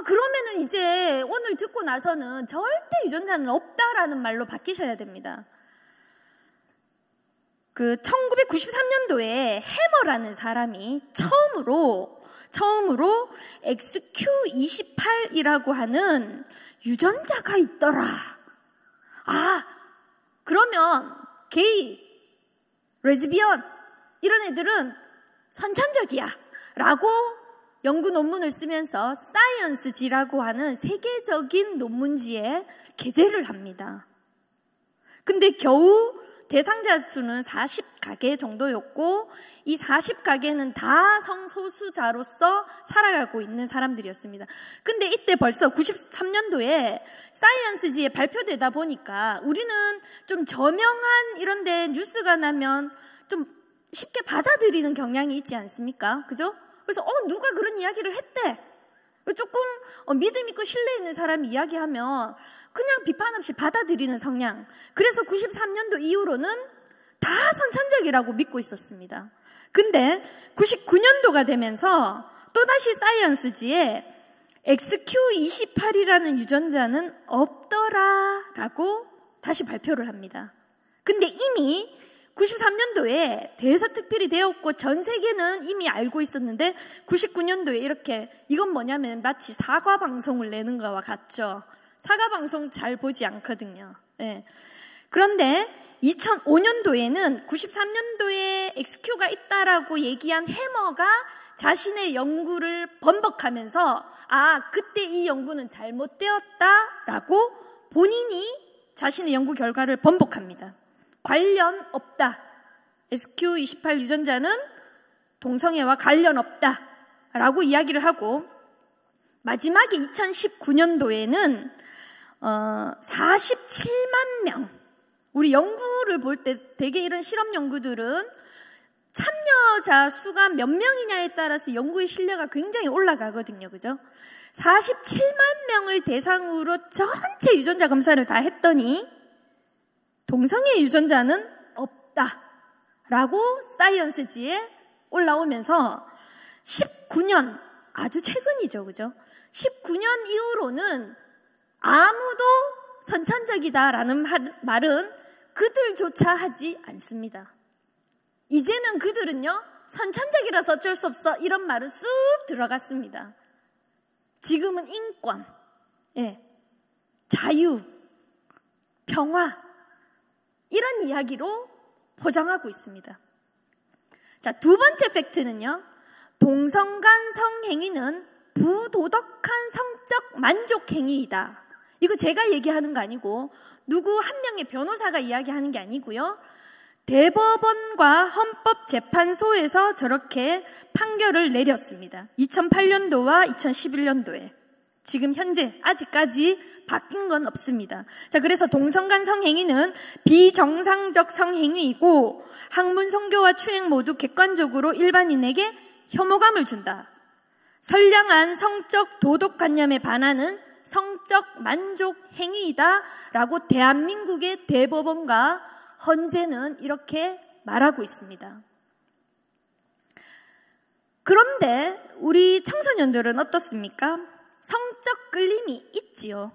그러면은 이제 오늘 듣고 나서는 절대 유전자는 없다라는 말로 바뀌셔야 됩니다. 1993년도에 해머라는 사람이 처음으로 XQ28이라고 하는 유전자가 있더라. 그러면 게이, 레즈비언 이런 애들은 선천적이야 라고 연구 논문을 쓰면서 사이언스지라고 하는 세계적인 논문지에 게재를 합니다. 근데 겨우 대상자 수는 40가게 정도였고 이 40가게는 다 성소수자로서 살아가고 있는 사람들이었습니다. 근데 이때 벌써 93년도에 사이언스지에 발표되다 보니까 우리는 좀 저명한 이런 데 뉴스가 나면 좀 쉽게 받아들이는 경향이 있지 않습니까? 그죠? 그래서 누가 그런 이야기를 했대. 조금 믿음 있고 신뢰 있는 사람이 이야기하면 그냥 비판 없이 받아들이는 성향. 그래서 93년도 이후로는 다 선천적이라고 믿고 있었습니다. 근데 99년도가 되면서 또다시 사이언스지에 XQ28이라는 유전자는 없더라라고 다시 발표를 합니다. 근데 이미 93년도에 대서특필이 되었고 전 세계는 이미 알고 있었는데 99년도에 이렇게 이건 뭐냐면 마치 사과 방송을 내는 거와 같죠. 사과 방송 잘 보지 않거든요. 네. 그런데 2005년도에는 93년도에 XQ가 있다라고 얘기한 해머가 자신의 연구를 번복하면서 그때 이 연구는 잘못되었다라고 본인이 자신의 연구 결과를 번복합니다. 관련 없다. SQ28 유전자는 동성애와 관련 없다라고 이야기를 하고 마지막에 2019년도에는 47만 명. 우리 연구를 볼 때 되게 이런 실험 연구들은 참여자 수가 몇 명이냐에 따라서 연구의 신뢰가 굉장히 올라가거든요. 그죠? 47만 명을 대상으로 전체 유전자 검사를 다 했더니 동성애 유전자는 없다라고 사이언스지에 올라오면서 19년, 아주 최근이죠. 그죠? 19년 이후로는 아무도 선천적이다라는 말은 그들조차 하지 않습니다. 이제는 그들은요, 선천적이라서 어쩔 수 없어 이런 말은 쑥 들어갔습니다. 지금은 인권, 자유, 평화 이런 이야기로 포장하고 있습니다. 자, 두 번째 팩트는요, 동성 간 성행위는 부도덕한 성적 만족 행위이다. 이거 제가 얘기하는 거 아니고 누구 한 명의 변호사가 이야기하는 게 아니고요. 대법원과 헌법재판소에서 저렇게 판결을 내렸습니다. 2008년도와 2011년도에. 지금 현재 아직까지 바뀐 건 없습니다. 자, 그래서 동성 간 성행위는 비정상적 성행위이고 학문, 성교와 추행 모두 객관적으로 일반인에게 혐오감을 준다. 선량한 성적 도덕관념에 반하는 성적 만족 행위이다라고 대한민국의 대법원과 헌재는 이렇게 말하고 있습니다. 그런데 우리 청소년들은 어떻습니까? 성적 끌림이 있지요.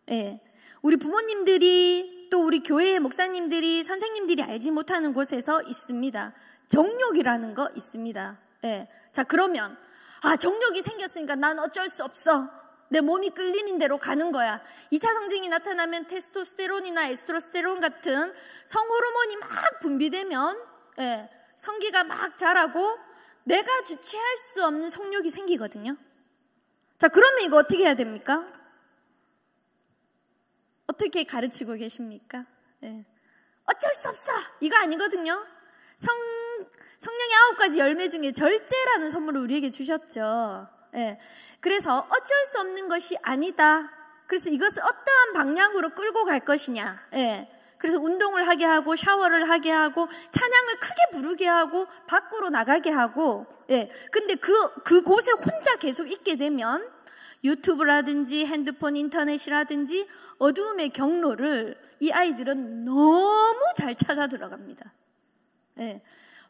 예. 우리 부모님들이 또 우리 교회의 목사님들이 선생님들이 알지 못하는 곳에서 있습니다. 정욕이라는 거 있습니다. 예. 자, 그러면 정욕이 생겼으니까 난 어쩔 수 없어. 내 몸이 끌리는 대로 가는 거야. 2차 성징이 나타나면 테스토스테론이나 에스트로스테론 같은 성호르몬이 막 분비되면 성기가 막 자라고 내가 주체할 수 없는 성욕이 생기거든요. 자, 그러면 이거 어떻게 해야 됩니까? 어떻게 가르치고 계십니까? 어쩔 수 없어! 이거 아니거든요. 성령의 9가지 열매 중에 절제라는 선물을 우리에게 주셨죠. 그래서 어쩔 수 없는 것이 아니다. 그래서 이것을 어떠한 방향으로 끌고 갈 것이냐. 그래서 운동을 하게 하고 샤워를 하게 하고 찬양을 크게 부르게 하고 밖으로 나가게 하고 근데 그곳에 혼자 계속 있게 되면 유튜브라든지 핸드폰, 인터넷이라든지 어두움의 경로를 이 아이들은 너무 잘 찾아 들어갑니다.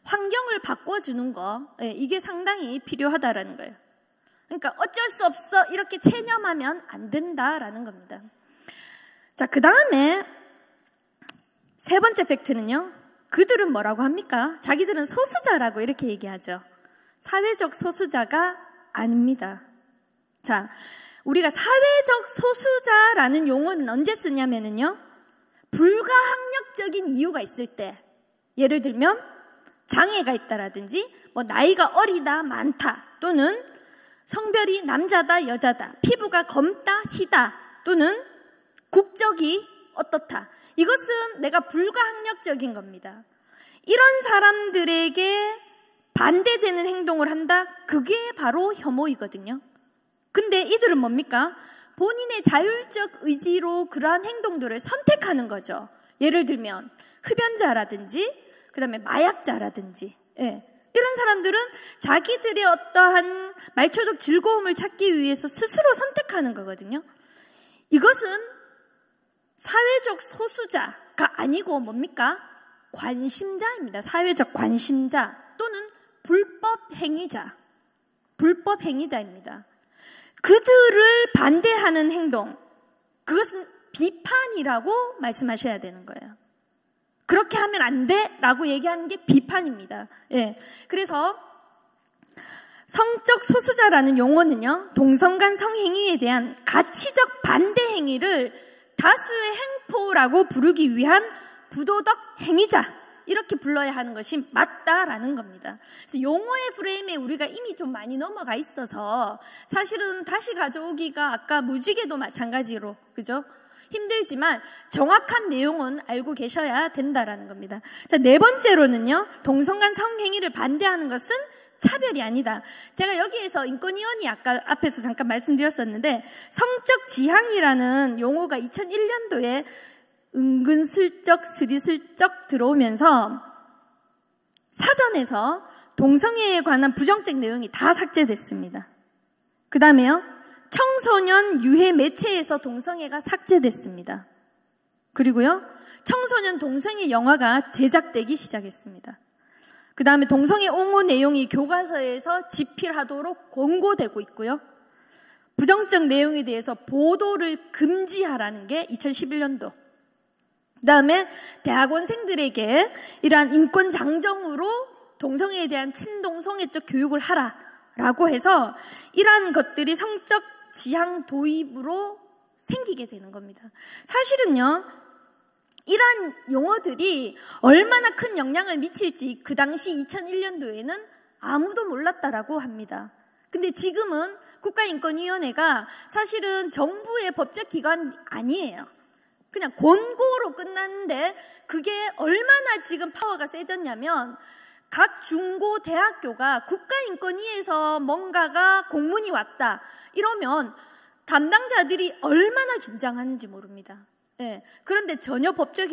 환경을 바꿔주는 거 이게 상당히 필요하다라는 거예요. 그러니까 어쩔 수 없어 이렇게 체념하면 안 된다라는 겁니다. 자, 그 다음에 세 번째 팩트는요. 그들은 뭐라고 합니까? 자기들은 소수자라고 이렇게 얘기하죠. 사회적 소수자가 아닙니다. 자, 우리가 사회적 소수자라는 용어는 언제 쓰냐면요. 불가항력적인 이유가 있을 때, 예를 들면 장애가 있다라든지 나이가 어리다, 많다, 또는 성별이 남자다, 여자다, 피부가 검다, 희다, 또는 국적이 어떻다. 이것은 내가 불가항력적인 겁니다. 이런 사람들에게 반대되는 행동을 한다? 그게 바로 혐오이거든요. 근데 이들은 뭡니까? 본인의 자율적 의지로 그러한 행동들을 선택하는 거죠. 예를 들면 흡연자라든지 그 다음에 마약자라든지 이런 사람들은 자기들의 어떠한 말초적 즐거움을 찾기 위해서 스스로 선택하는 거거든요. 이것은 사회적 소수자가 아니고 뭡니까? 관심자입니다. 사회적 관심자 또는 불법 행위자입니다. 그들을 반대하는 행동, 그것은 비판이라고 말씀하셔야 되는 거예요. 그렇게 하면 안 돼라고 얘기하는 게 비판입니다. 예. 그래서 성적 소수자라는 용어는요, 동성 간 성행위에 대한 가치적 반대 행위를 다수의 행포라고 부르기 위한 부도덕 행위자, 이렇게 불러야 하는 것이 맞다라는 겁니다. 그래서 용어의 프레임에 우리가 이미 좀 많이 넘어가 있어서 사실은 다시 가져오기가 아까 무지개도 마찬가지로, 그죠? 힘들지만 정확한 내용은 알고 계셔야 된다라는 겁니다. 자, 네 번째로는요, 동성 간 성행위를 반대하는 것은 차별이 아니다. 제가 여기에서 인권위원회 아까 앞에서 잠깐 말씀드렸었는데, 성적 지향이라는 용어가 2001년도에 은근슬쩍 스리슬쩍 들어오면서 사전에서 동성애에 관한 부정적 내용이 다 삭제됐습니다. 그 다음에요, 청소년 유해 매체에서 동성애가 삭제됐습니다. 그리고요, 청소년 동성애 영화가 제작되기 시작했습니다. 그 다음에 동성애 옹호 내용이 교과서에서 집필하도록 권고되고 있고요. 부정적 내용에 대해서 보도를 금지하라는 게 2011년도. 그 다음에 대학원생들에게 이러한 인권 장정으로 동성애에 대한 친동성애적 교육을 하라라고 해서 이러한 것들이 성적 지향 도입으로 생기게 되는 겁니다. 사실은요, 이러한 용어들이 얼마나 큰 영향을 미칠지 그 당시 2001년도에는 아무도 몰랐다라고 합니다. 근데 지금은 국가인권위원회가 사실은 정부의 법적 기관이 아니에요. 그냥 권고로 끝났는데 그게 얼마나 지금 파워가 세졌냐면, 각 중고 대학교가 국가인권위에서 뭔가가 공문이 왔다 이러면 담당자들이 얼마나 긴장하는지 모릅니다. 네. 그런데 전혀 법적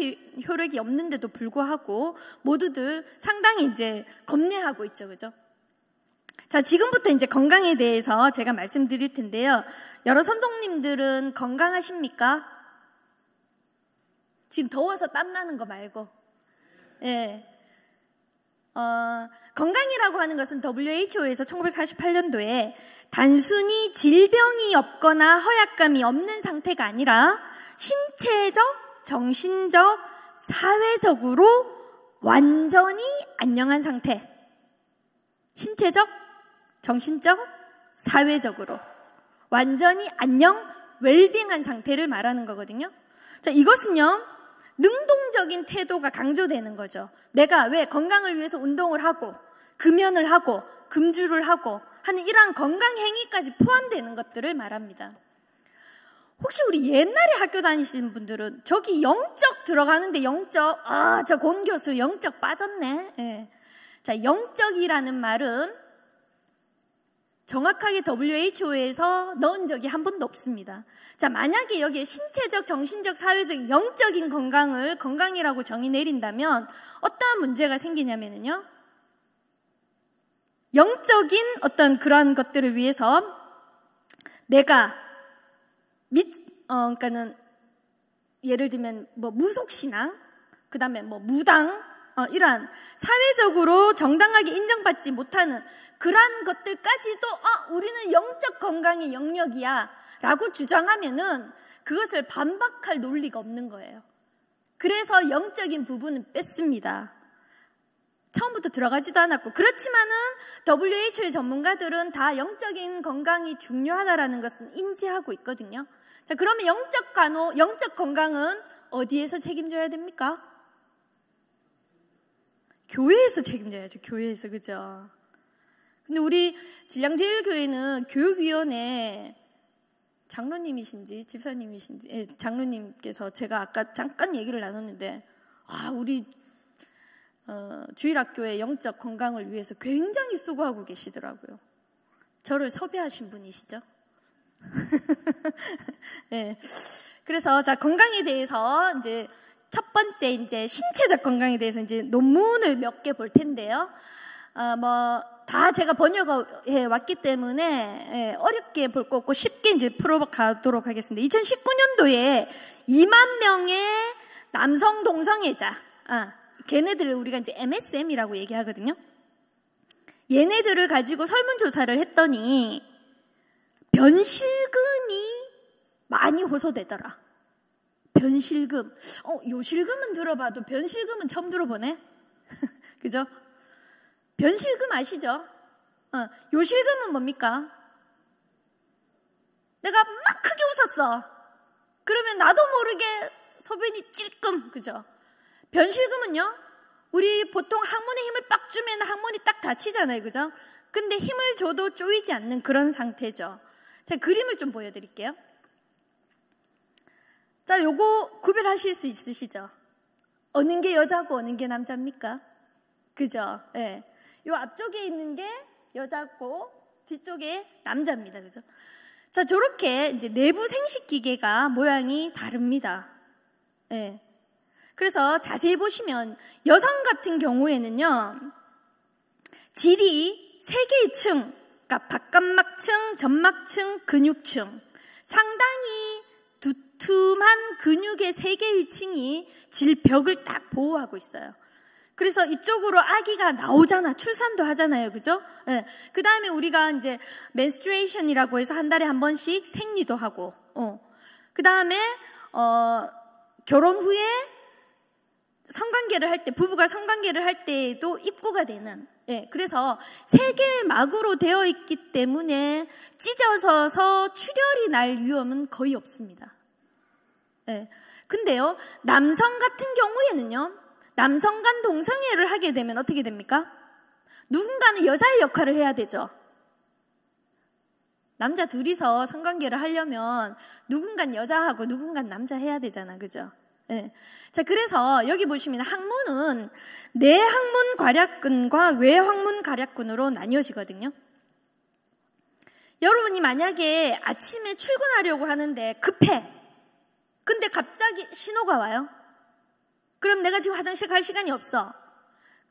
효력이 없는데도 불구하고 모두들 상당히 이제 겁내하고 있죠, 그죠? 자, 지금부터 이제 건강에 대해서 제가 말씀드릴 텐데요. 여러 선동님들은 건강하십니까? 지금 더워서 땀나는 거 말고. 예. 건강이라고 하는 것은 WHO에서 1948년도에 단순히 질병이 없거나 허약감이 없는 상태가 아니라 신체적, 정신적, 사회적으로 완전히 안녕한 상태. 신체적, 정신적, 사회적으로 완전히 안녕, 웰빙한 상태를 말하는 거거든요. 자, 이것은요, 능동적인 태도가 강조되는 거죠. 내가 왜 건강을 위해서 운동을 하고 금연을 하고 금주를 하고 하는 이러한 건강 행위까지 포함되는 것들을 말합니다. 혹시 우리 옛날에 학교 다니시는 분들은 저기 영적 들어가는데 영적, 저 권 교수 영적 빠졌네. 예. 자, 영적이라는 말은 정확하게 WHO에서 넣은 적이 한 번도 없습니다. 자, 만약에 여기에 신체적, 정신적, 사회적, 영적인 건강을 건강이라고 정의 내린다면 어떠한 문제가 생기냐면요, 영적인 어떤 그러한 것들을 위해서 내가 그러니까는 예를 들면 뭐 무속신앙, 그 다음에 뭐 무당, 이러한 사회적으로 정당하게 인정받지 못하는 그러한 것들까지도 우리는 영적 건강의 영역이야 라고 주장하면은 그것을 반박할 논리가 없는 거예요. 그래서 영적인 부분은 뺐습니다. 처음부터 들어가지도 않았고, 그렇지만은 WHO의 전문가들은 다 영적인 건강이 중요하다라는 것은 인지하고 있거든요. 자, 그러면 영적 건강은 어디에서 책임져야 됩니까? 교회에서 책임져야죠. 교회에서, 그죠? 근데 우리 진량제일교회는 교육위원회 장로님이신지 집사님이신지, 장로님께서 제가 아까 잠깐 얘기를 나눴는데, 우리 주일학교의 영적 건강을 위해서 굉장히 수고하고 계시더라고요. 저를 섭외하신 분이시죠. 네. 그래서 자, 건강에 대해서 이제 첫 번째 이제 신체적 건강에 대해서 이제 논문을 몇 개 볼 텐데요. 다 제가 번역해 왔기 때문에 어렵게 볼 거 없고 쉽게 이제 풀어가도록 하겠습니다. 2019년도에 2만 명의 남성 동성애자, 걔네들을 우리가 이제 MSM이라고 얘기하거든요. 얘네들을 가지고 설문조사를 했더니 변실금이 많이 호소되더라. 변실금. 요실금은 들어봐도 변실금은 처음 들어보네. 그죠? 변실금 아시죠? 요실금은 뭡니까? 내가 막 크게 웃었어. 그러면 나도 모르게 소변이 찔끔. 그죠? 변실금은요, 우리 보통 항문에 힘을 빡 주면 항문이 딱 닫히잖아요. 그죠? 근데 힘을 줘도 쪼이지 않는 그런 상태죠. 자, 그림을 좀 보여드릴게요. 자, 요거 구별하실 수 있으시죠? 어느 게 여자고 어느 게 남자입니까? 그죠? 예. 요 앞쪽에 있는 게 여자고 뒤쪽에 남자입니다. 그죠? 자, 저렇게 이제 내부 생식 기계가 모양이 다릅니다. 예. 그래서 자세히 보시면 여성 같은 경우에는요, 질이 3개의 층, 그러니까 바깥막층, 점막층, 근육층, 상당히 두툼한 근육의 3개의 층이 질벽을 딱 보호하고 있어요. 그래서 이쪽으로 아기가 나오잖아. 출산도 하잖아요. 그죠? 네. 그 다음에 우리가 이제 menstruation이라고 해서 한 달에 한 번씩 생리도 하고, 그 다음에, 결혼 후에 성관계를 할 때, 부부가 성관계를 할 때에도 입구가 되는, 그래서 3개의 막으로 되어 있기 때문에 찢어져서 출혈이 날 위험은 거의 없습니다. 근데요, 남성 같은 경우에는요, 남성 간 동성애를 하게 되면 어떻게 됩니까? 누군가는 여자의 역할을 해야 되죠. 남자 둘이서 성관계를 하려면 누군가는 여자하고 누군가는 남자 해야 되잖아. 그죠? 자, 그래서 여기 보시면 항문은 내항문 괄약근과 외항문 괄약근으로 나뉘어지거든요. 여러분이 만약에 아침에 출근하려고 하는데 급해. 근데 갑자기 신호가 와요. 그럼 내가 지금 화장실 갈 시간이 없어.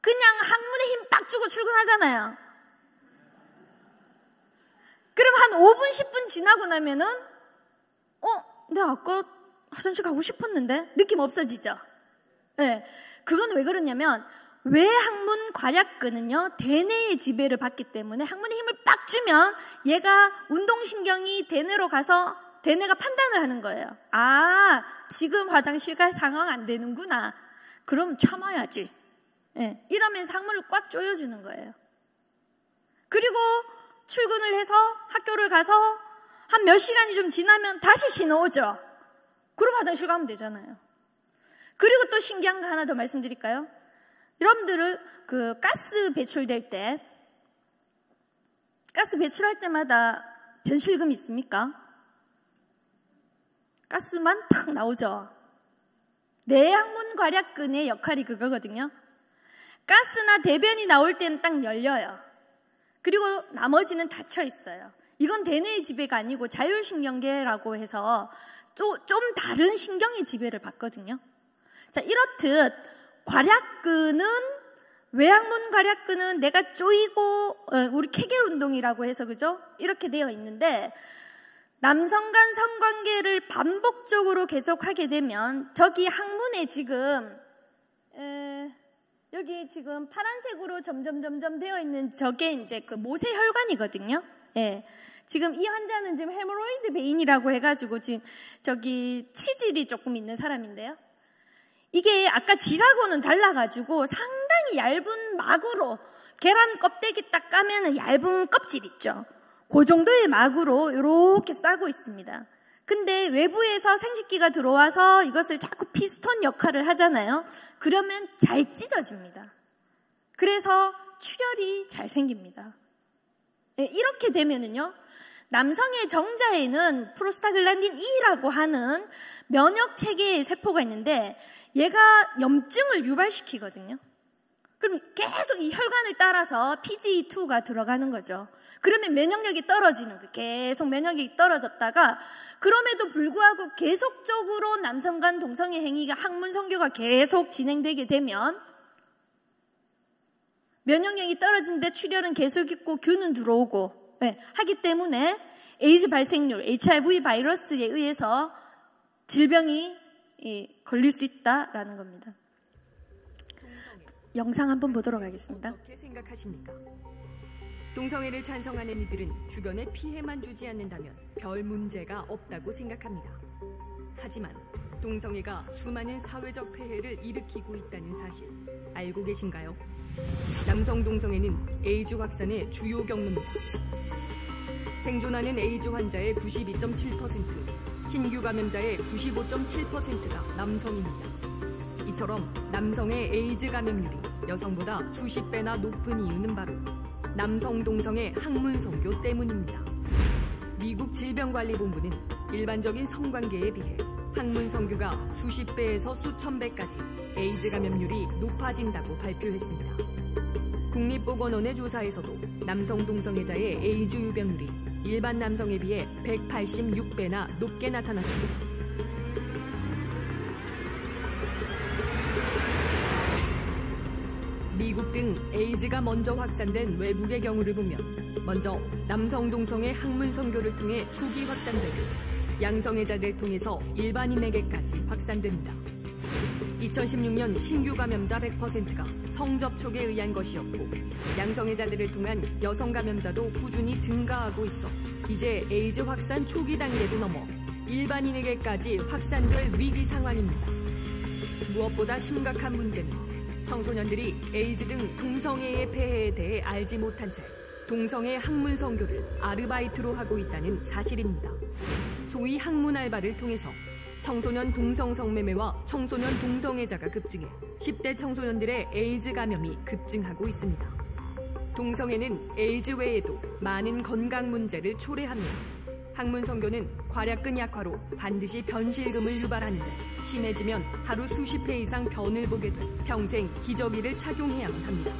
그냥 항문에 힘 빡 주고 출근하잖아요. 그럼 한 5분, 10분 지나고 나면은 내가 아까 화장실 가고 싶었는데 느낌 없어지죠? 그건 왜 그러냐면 외항문 괄약근은요, 대뇌의 지배를 받기 때문에 항문에 힘을 빡 주면 얘가 운동신경이 대뇌로 가서 대뇌가 판단을 하는 거예요. 지금 화장실 갈 상황 안 되는구나. 그럼 참아야지. 이러면서 항문을 꽉 조여주는 거예요. 그리고 출근을 해서 학교를 가서 한 몇 시간이 좀 지나면 다시 신호 오죠. 그럼 화장실 가면 되잖아요. 그리고 또 신기한 거 하나 더 말씀드릴까요? 여러분들은 그 가스 배출될 때, 가스 배출할 때마다 변실금이 있습니까? 가스만 팍 나오죠. 내항문 괄약근의 역할이 그거거든요. 가스나 대변이 나올 때는 딱 열려요. 그리고 나머지는 닫혀 있어요. 이건 대뇌의 지배가 아니고 자율신경계라고 해서 좀 다른 신경의 지배를 받거든요. 자, 이렇듯 괄약근은, 외항문 괄약근은 내가 쪼이고, 우리 케겔 운동이라고 해서, 그죠? 이렇게 되어 있는데, 남성 간 성관계를 반복적으로 계속하게 되면 저기 항문에 지금 여기 지금 파란색으로 점점 되어 있는 저게 이제 그 모세혈관이거든요. 지금 이 환자는 지금 헤모로이드 베인이라고 해가지고 지금 저기 치질이 조금 있는 사람인데요. 이게 아까 질하고는 달라가지고 상당히 얇은 막으로 계란 껍데기 딱 까면은 얇은 껍질 있죠. 그 정도의 막으로 이렇게 싸고 있습니다. 근데 외부에서 생식기가 들어와서 이것을 자꾸 피스톤 역할을 하잖아요. 그러면 잘 찢어집니다. 그래서 출혈이 잘 생깁니다. 이렇게 되면은요, 남성의 정자에는 프로스타글란딘 E라고 하는 면역 체계의 세포가 있는데 얘가 염증을 유발시키거든요. 그럼 계속 이 혈관을 따라서 PGE2가 들어가는 거죠. 그러면 면역력이 떨어지는 거예요. 계속 면역력이 떨어졌다가 그럼에도 불구하고 계속적으로 남성 간 동성애 행위가 항문 성교가 계속 진행되게 되면 면역력이 떨어진데 출혈은 계속 있고 균은 들어오고 하기 때문에 에이즈 발생률, HIV 바이러스에 의해서 질병이 걸릴 수 있다라는 겁니다. 영상 한번 보도록 하겠습니다. 어떻게 생각하십니까? 동성애를 찬성하는 이들은 주변에 피해만 주지 않는다면 별 문제가 없다고 생각합니다. 하지만 동성애가 수많은 사회적 폐해를 일으키고 있다는 사실 알고 계신가요? 남성 동성애는 에이즈 확산의 주요 경로입니다. 생존하는 에이즈 환자의 92.7%, 신규 감염자의 95.7%가 남성입니다. 이처럼 남성의 에이즈 감염률이 여성보다 수십 배나 높은 이유는 바로 남성 동성애 학문 선교 때문입니다. 미국 질병관리본부는 일반적인 성관계에 비해 학문 선교가 수십 배에서 수천 배까지 에이즈 감염률이 높아진다고 발표했습니다. 국립보건원의 조사에서도 남성 동성애자의 에이즈 유병률이 일반 남성에 비해 186배나 높게 나타났습니다. 미국 등 에이즈가 먼저 확산된 외국의 경우를 보면 먼저 남성 동성애 학문 선교를 통해 초기 확산되고 양성애자들 통해서 일반인에게까지 확산됩니다. 2016년 신규 감염자 100%가 성접촉에 의한 것이었고 양성애자들을 통한 여성 감염자도 꾸준히 증가하고 있어 이제 에이즈 확산 초기 단계도 넘어 일반인에게까지 확산될 위기 상황입니다. 무엇보다 심각한 문제는 청소년들이 에이즈 등 동성애의 폐해에 대해 알지 못한 채 동성애 학문 선교를 아르바이트로 하고 있다는 사실입니다. 소위 학문 알바를 통해서 청소년 동성 성매매와 청소년 동성애자가 급증해 10대 청소년들의 에이즈 감염이 급증하고 있습니다. 동성애는 에이즈 외에도 많은 건강 문제를 초래합니다. 학문 선교는 괄약근 약화로 반드시 변실금을 유발하는데 심해지면 하루 수십 회 이상 변을 보게 돼 평생 기저귀를 착용해야만 합니다.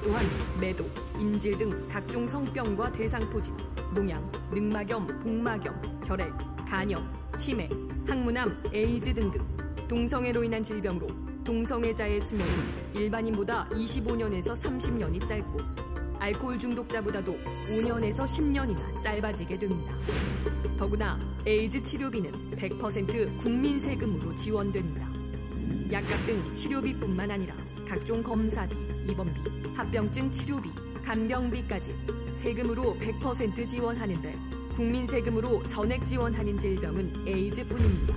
또한 매도, 인질 등 각종 성병과 대상포진, 농양, 늑막염, 복막염, 혈액, 간염, 치매, 항문암, 에이즈 등등 동성애로 인한 질병으로 동성애자의 수명은 일반인보다 25년에서 30년이 짧고 알코올 중독자보다도 5년에서 10년이나 짧아지게 됩니다. 더구나 에이즈 치료비는 100% 국민 세금으로 지원됩니다. 약값 등 치료비뿐만 아니라 각종 검사비, 입원비, 합병증 치료비, 간병비까지 세금으로 100% 지원하는데 국민 세금으로 전액 지원하는 질병은 에이즈뿐입니다.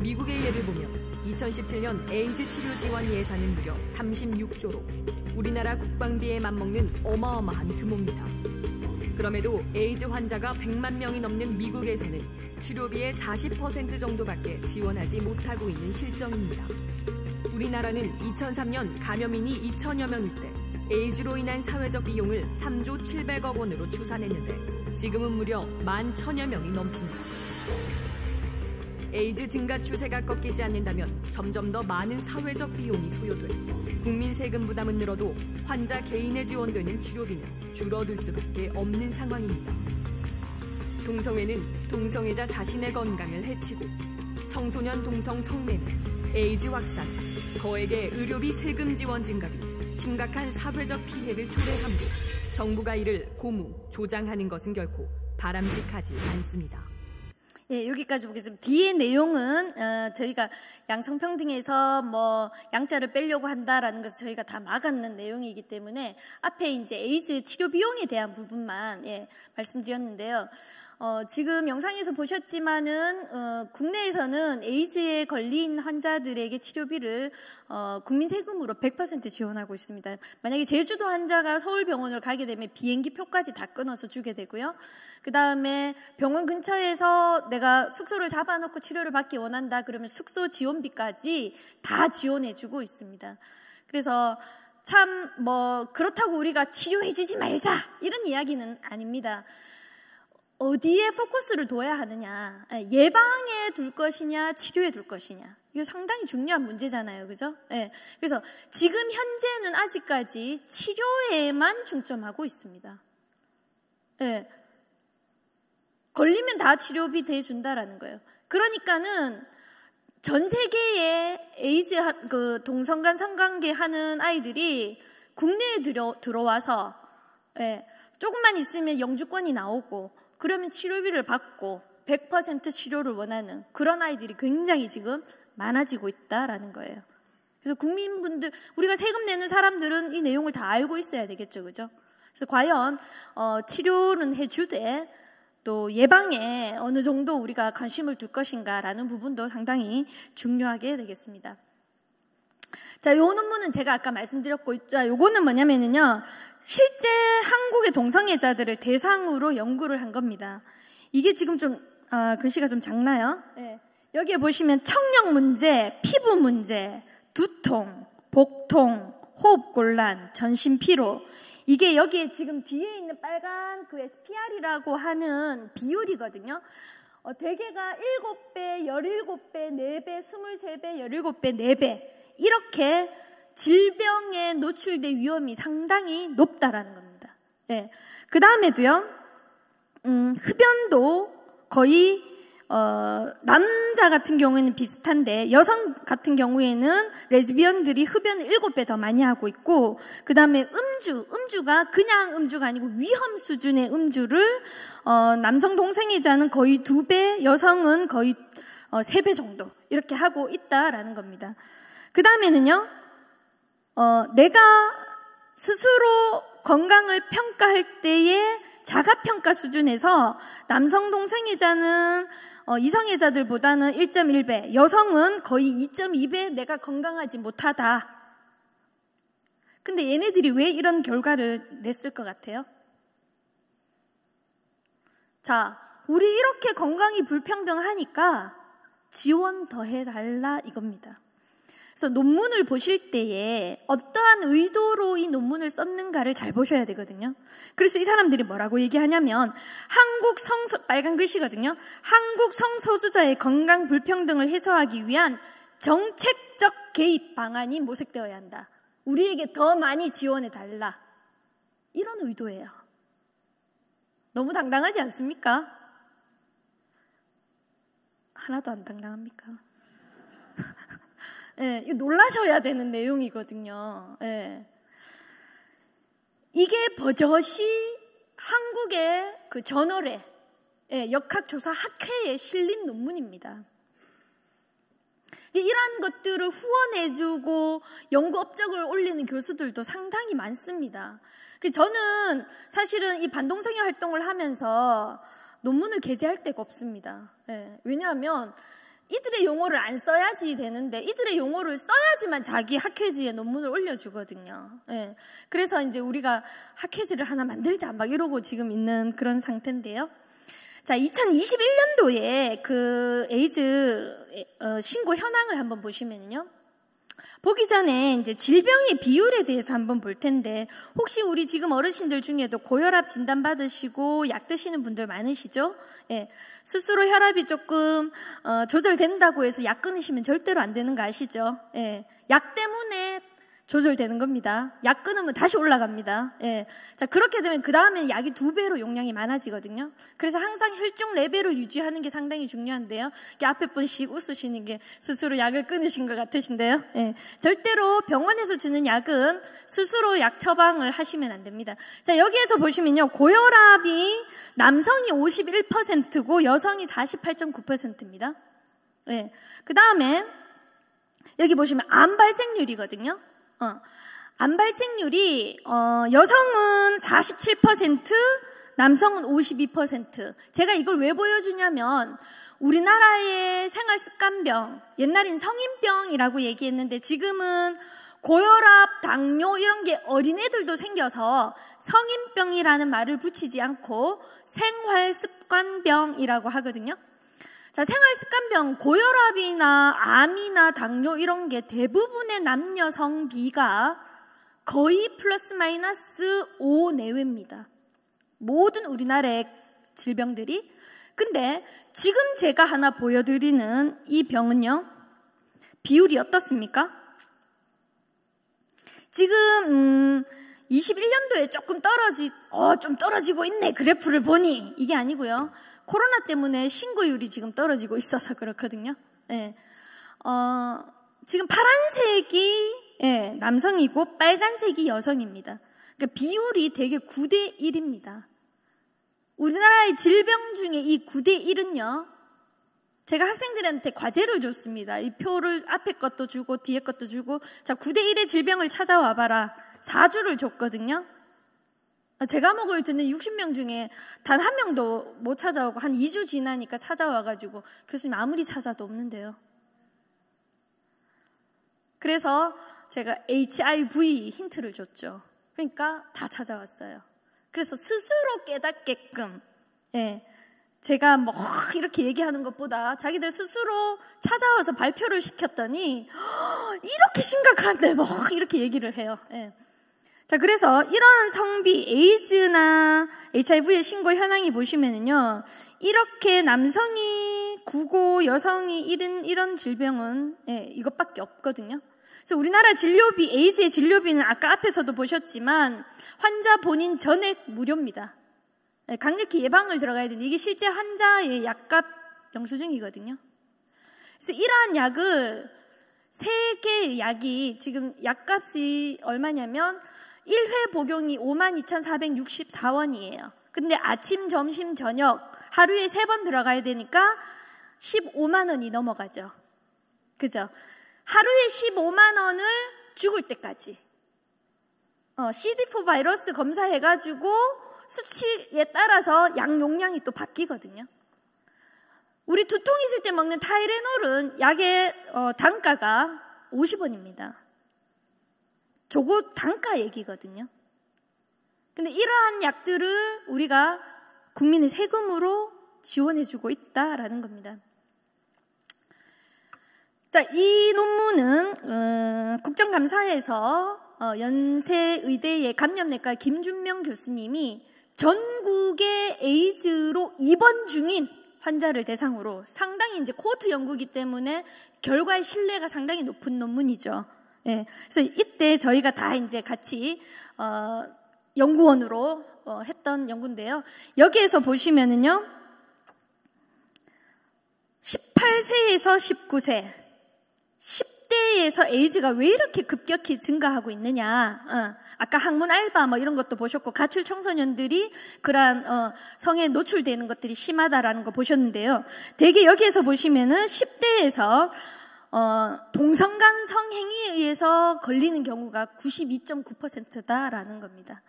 미국의 예를 보면 2017년 에이즈 치료 지원 예산은 무려 36조로 우리나라 국방비에 맞먹는 어마어마한 규모입니다. 그럼에도 에이즈 환자가 100만 명이 넘는 미국에서는 치료비의 40% 정도밖에 지원하지 못하고 있는 실정입니다. 우리나라는 2003년 감염인이 2천여 명일 때 에이즈로 인한 사회적 비용을 3조 700억 원으로 추산했는데 지금은 무려 11,000여 명이 넘습니다. 에이즈 증가 추세가 꺾이지 않는다면 점점 더 많은 사회적 비용이 소요돼 국민 세금 부담은 늘어도 환자 개인에 지원되는 치료비는 줄어들 수밖에 없는 상황입니다. 동성애는 동성애자 자신의 건강을 해치고 청소년 동성 성매매, 에이즈 확산, 거액의 의료비 세금 지원 증가 등 심각한 사회적 피해를 초래하므로 정부가 이를 고무, 조장하는 것은 결코 바람직하지 않습니다. 예, 여기까지 보겠습니다. 뒤의 내용은 저희가 양성평등에서 양자를 빼려고 한다라는 것을 저희가 다 막았는 내용이기 때문에 앞에 이제 에이즈 치료 비용에 대한 부분만 말씀드렸는데요. 지금 영상에서 보셨지만은 국내에서는 에이즈에 걸린 환자들에게 치료비를 국민 세금으로 100% 지원하고 있습니다. 만약에 제주도 환자가 서울병원을 가게 되면 비행기 표까지 다 끊어서 주게 되고요. 그 다음에 병원 근처에서 내가 숙소를 잡아놓고 치료를 받기 원한다 그러면 숙소 지원비까지 다 지원해주고 있습니다. 그래서 참 그렇다고 우리가 치료해주지 말자 이런 이야기는 아닙니다. 어디에 포커스를 둬야 하느냐, 예방에 둘 것이냐 치료에 둘 것이냐, 이거 상당히 중요한 문제잖아요, 그죠? 그래서 지금 현재는 아직까지 치료에만 중점하고 있습니다. 걸리면 다 치료비 대준다라는 거예요. 그러니까는 전 세계에 에이즈 동성간 성관계 하는 아이들이 국내에 들어와서 조금만 있으면 영주권이 나오고 그러면 치료비를 받고 100% 치료를 원하는 그런 아이들이 굉장히 지금 많아지고 있다라는 거예요. 그래서 국민분들, 우리가 세금 내는 사람들은 이 내용을 다 알고 있어야 되겠죠, 그죠? 그래서 과연 치료는 해주되 또 예방에 어느 정도 우리가 관심을 둘 것인가라는 부분도 상당히 중요하게 되겠습니다. 자, 요 논문은 제가 아까 말씀드렸고, 자, 요거는 뭐냐면요, 실제 한국의 동성애자들을 대상으로 연구를 한 겁니다. 이게 지금 좀 글씨가 좀 작나요? 네. 여기에 보시면 청력 문제, 피부 문제, 두통, 복통, 호흡곤란, 전신 피로, 이게 여기에 지금 뒤에 있는 빨간 그 SPR이라고 하는 비율이거든요. 대개가 7배, 17배, 4배, 23배, 17배, 4배 이렇게 질병에 노출될 위험이 상당히 높다라는 겁니다. 네. 그 다음에도요, 흡연도 거의 남자 같은 경우에는 비슷한데 여성 같은 경우에는 레즈비언들이 흡연을 7배 더 많이 하고 있고, 그 다음에 음주가 그냥 음주가 아니고 위험 수준의 음주를 남성 동성애자는 거의 2배, 여성은 거의 3배 정도 이렇게 하고 있다라는 겁니다. 그 다음에는요, 내가 스스로 건강을 평가할 때의 자가평가 수준에서 남성 동성애자는 이성애자들보다는 1.1배, 여성은 거의 2.2배 내가 건강하지 못하다. 근데 얘네들이 왜 이런 결과를 냈을 것 같아요? 자, 우리 이렇게 건강이 불평등하니까 지원 더 해달라 이겁니다. 그래서 논문을 보실 때에 어떠한 의도로 이 논문을 썼는가를 잘 보셔야 되거든요. 그래서 이 사람들이 뭐라고 얘기하냐면 빨간 글씨거든요. 한국 성소수자의 건강 불평등을 해소하기 위한 정책적 개입 방안이 모색되어야 한다. 우리에게 더 많이 지원해달라. 이런 의도예요. 너무 당당하지 않습니까? 하나도 안 당당합니까? 예, 이거 놀라셔야 되는 내용이거든요. 예. 이게 버젓이 한국의 그 저널에, 역학조사 학회에 실린 논문입니다. 이러한 것들을 후원해주고 연구 업적을 올리는 교수들도 상당히 많습니다. 저는 사실은 이 반동성애 활동을 하면서 논문을 게재할 데가 없습니다. 왜냐하면 이들의 용어를 안 써야지 되는데 이들의 용어를 써야지만 자기 학회지에 논문을 올려주거든요. 그래서 이제 우리가 학회지를 하나 만들자 막 이러고 지금 있는 그런 상태인데요. 자, 2021년도에 그 에이즈 신고 현황을 한번 보시면요. 보기 전에 이제 질병의 비율에 대해서 한번 볼 텐데, 혹시 우리 지금 어르신들 중에도 고혈압 진단 받으시고 약 드시는 분들 많으시죠? 스스로 혈압이 조금 조절된다고 해서 약 끊으시면 절대로 안 되는 거 아시죠? 약 때문에 조절되는 겁니다. 약 끊으면 다시 올라갑니다. 자, 그렇게 되면 그 다음에는 약이 2배로 용량이 많아지거든요. 그래서 항상 혈중 레벨을 유지하는 게 상당히 중요한데요. 앞에 분씩 웃으시는 게 스스로 약을 끊으신 것 같으신데요. 절대로 병원에서 주는 약은 스스로 약 처방을 하시면 안 됩니다. 자, 여기에서 보시면요, 고혈압이 남성이 51%고 여성이 48.9%입니다. 그 다음에 여기 보시면 암 발생률이거든요. 암 발생률이 여성은 47%, 남성은 52%. 제가 이걸 왜 보여주냐면 우리나라의 생활습관병, 옛날엔 성인병이라고 얘기했는데 지금은 고혈압, 당뇨 이런 게 어린애들도 생겨서 성인병이라는 말을 붙이지 않고 생활습관병이라고 하거든요. 자, 생활습관병, 고혈압이나 암이나 당뇨 이런 게 대부분의 남녀 성비가 거의 플러스 마이너스 5 내외입니다. 모든 우리나라의 질병들이. 근데 지금 제가 하나 보여드리는 이 병은요, 비율이 어떻습니까? 지금 21년도에 좀 떨어지고 있네, 그래프를 보니. 이게 아니고요. 코로나 때문에 신고율이 지금 떨어지고 있어서 그렇거든요. 지금 파란색이 남성이고 빨간색이 여성입니다. 그러니까 비율이 되게 9대1입니다. 우리나라의 질병 중에 이 9대1은요, 제가 학생들한테 과제를 줬습니다. 이 표를 앞에 것도 주고 뒤에 것도 주고, 자, 9대1의 질병을 찾아와봐라. 4주를 줬거든요. 제 과목을 듣는 60명 중에 단 한 명도 못 찾아오고 한 2주 지나니까 찾아와가지고 교수님 아무리 찾아도 없는데요. 그래서 제가 HIV 힌트를 줬죠. 그러니까 다 찾아왔어요. 그래서 스스로 깨닫게끔, 제가 뭐 이렇게 얘기하는 것보다 자기들 스스로 찾아와서 발표를 시켰더니 이렇게 심각한데 뭐 이렇게 얘기를 해요. 자, 그래서 이런 성비, 에이즈나 HIV의 신고 현황이 보시면은요, 이렇게 남성이 9고 여성이 이런 질병은 이것밖에 없거든요. 그래서 우리나라 진료비, 에이즈의 진료비는 아까 앞에서도 보셨지만 환자 본인 전액 무료입니다. 강력히 예방을 들어가야 되는데 이게 실제 환자의 약값 영수증이거든요. 그래서 이러한 약을 3개의 약이 지금 약값이 얼마냐면 1회 복용이 52,464원이에요. 근데 아침, 점심, 저녁 하루에 3번 들어가야 되니까 15만 원이 넘어가죠. 그죠? 하루에 15만 원을 죽을 때까지. CD4 바이러스 검사해가지고 수치에 따라서 약 용량이 또 바뀌거든요. 우리 두통 있을 때 먹는 타이레놀은 약의 단가가 50원입니다. 저거 단가 얘기거든요. 근데 이러한 약들을 우리가 국민의 세금으로 지원해주고 있다라는 겁니다. 자, 이 논문은 국정감사에서 연세의대의 감염내과 김준명 교수님이 전국의 에이즈로 입원 중인 환자를 대상으로 상당히 이제 코호트 연구이기 때문에 결과의 신뢰가 상당히 높은 논문이죠. 그래서 이때 저희가 다 이제 같이 연구원으로 했던 연구인데요. 여기에서 보시면은요, 18세에서 19세, 10대에서 에이즈가 왜 이렇게 급격히 증가하고 있느냐. 아까 학문 알바 뭐 이런 것도 보셨고, 가출 청소년들이 그러한 성에 노출되는 것들이 심하다라는 거 보셨는데요. 대개 여기에서 보시면은 10대에서 동성간 성행위에 의해서 걸리는 경우가 92.9%다라는 겁니다.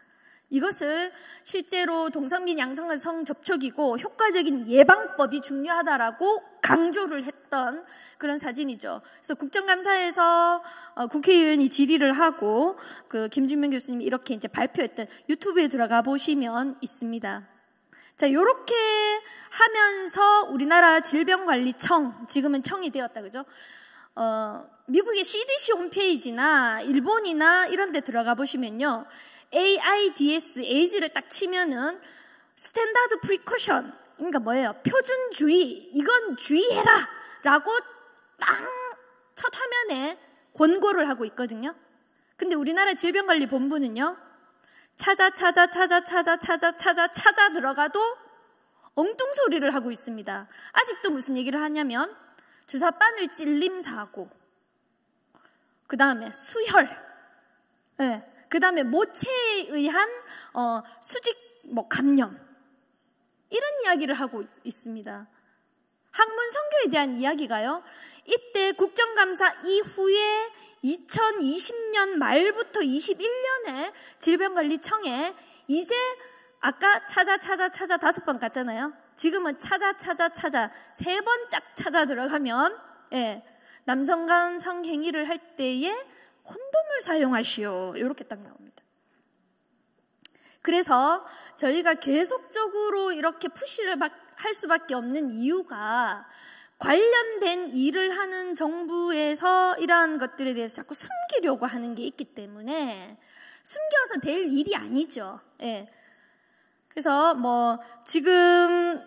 이것을 실제로 동성긴 양성간 성접촉이고 효과적인 예방법이 중요하다라고 강조를 했던 그런 사진이죠. 그래서 국정감사에서 국회의원이 질의를 하고 그 김준명 교수님이 이렇게 이제 발표했던 유튜브에 들어가 보시면 있습니다. 자, 요렇게 하면서 우리나라 질병관리청, 지금은 청이 되었다, 그죠? 미국의 CDC 홈페이지나 일본이나 이런 데 들어가 보시면요, AIDS, 에이즈를 딱 치면은 스탠다드 프리코션, 그러니까 뭐예요? 표준주의, 이건 주의해라 라고 딱 첫 화면에 권고를 하고 있거든요. 근데 우리나라 질병관리본부는요, 찾아 들어가도 엉뚱소리를 하고 있습니다. 아직도 무슨 얘기를 하냐면 주사바늘 찔림 사고, 그 다음에 수혈, 그 다음에 모체에 의한 수직 감염, 이런 이야기를 하고 있습니다. 학문 선교에 대한 이야기가요, 이때 국정감사 이후에 2020년 말부터 21년에 질병관리청에 이제 아까 찾아 5번 갔잖아요. 지금은 찾아 3번 짝 찾아 들어가면 남성간 성행위를 할 때에 콘돔을 사용하시오, 이렇게 딱 나옵니다. 그래서 저희가 계속적으로 이렇게 푸시를 할 수밖에 없는 이유가, 관련된 일을 하는 정부에서 이러한 것들에 대해서 자꾸 숨기려고 하는 게 있기 때문에 숨겨서 될 일이 아니죠. 그래서 지금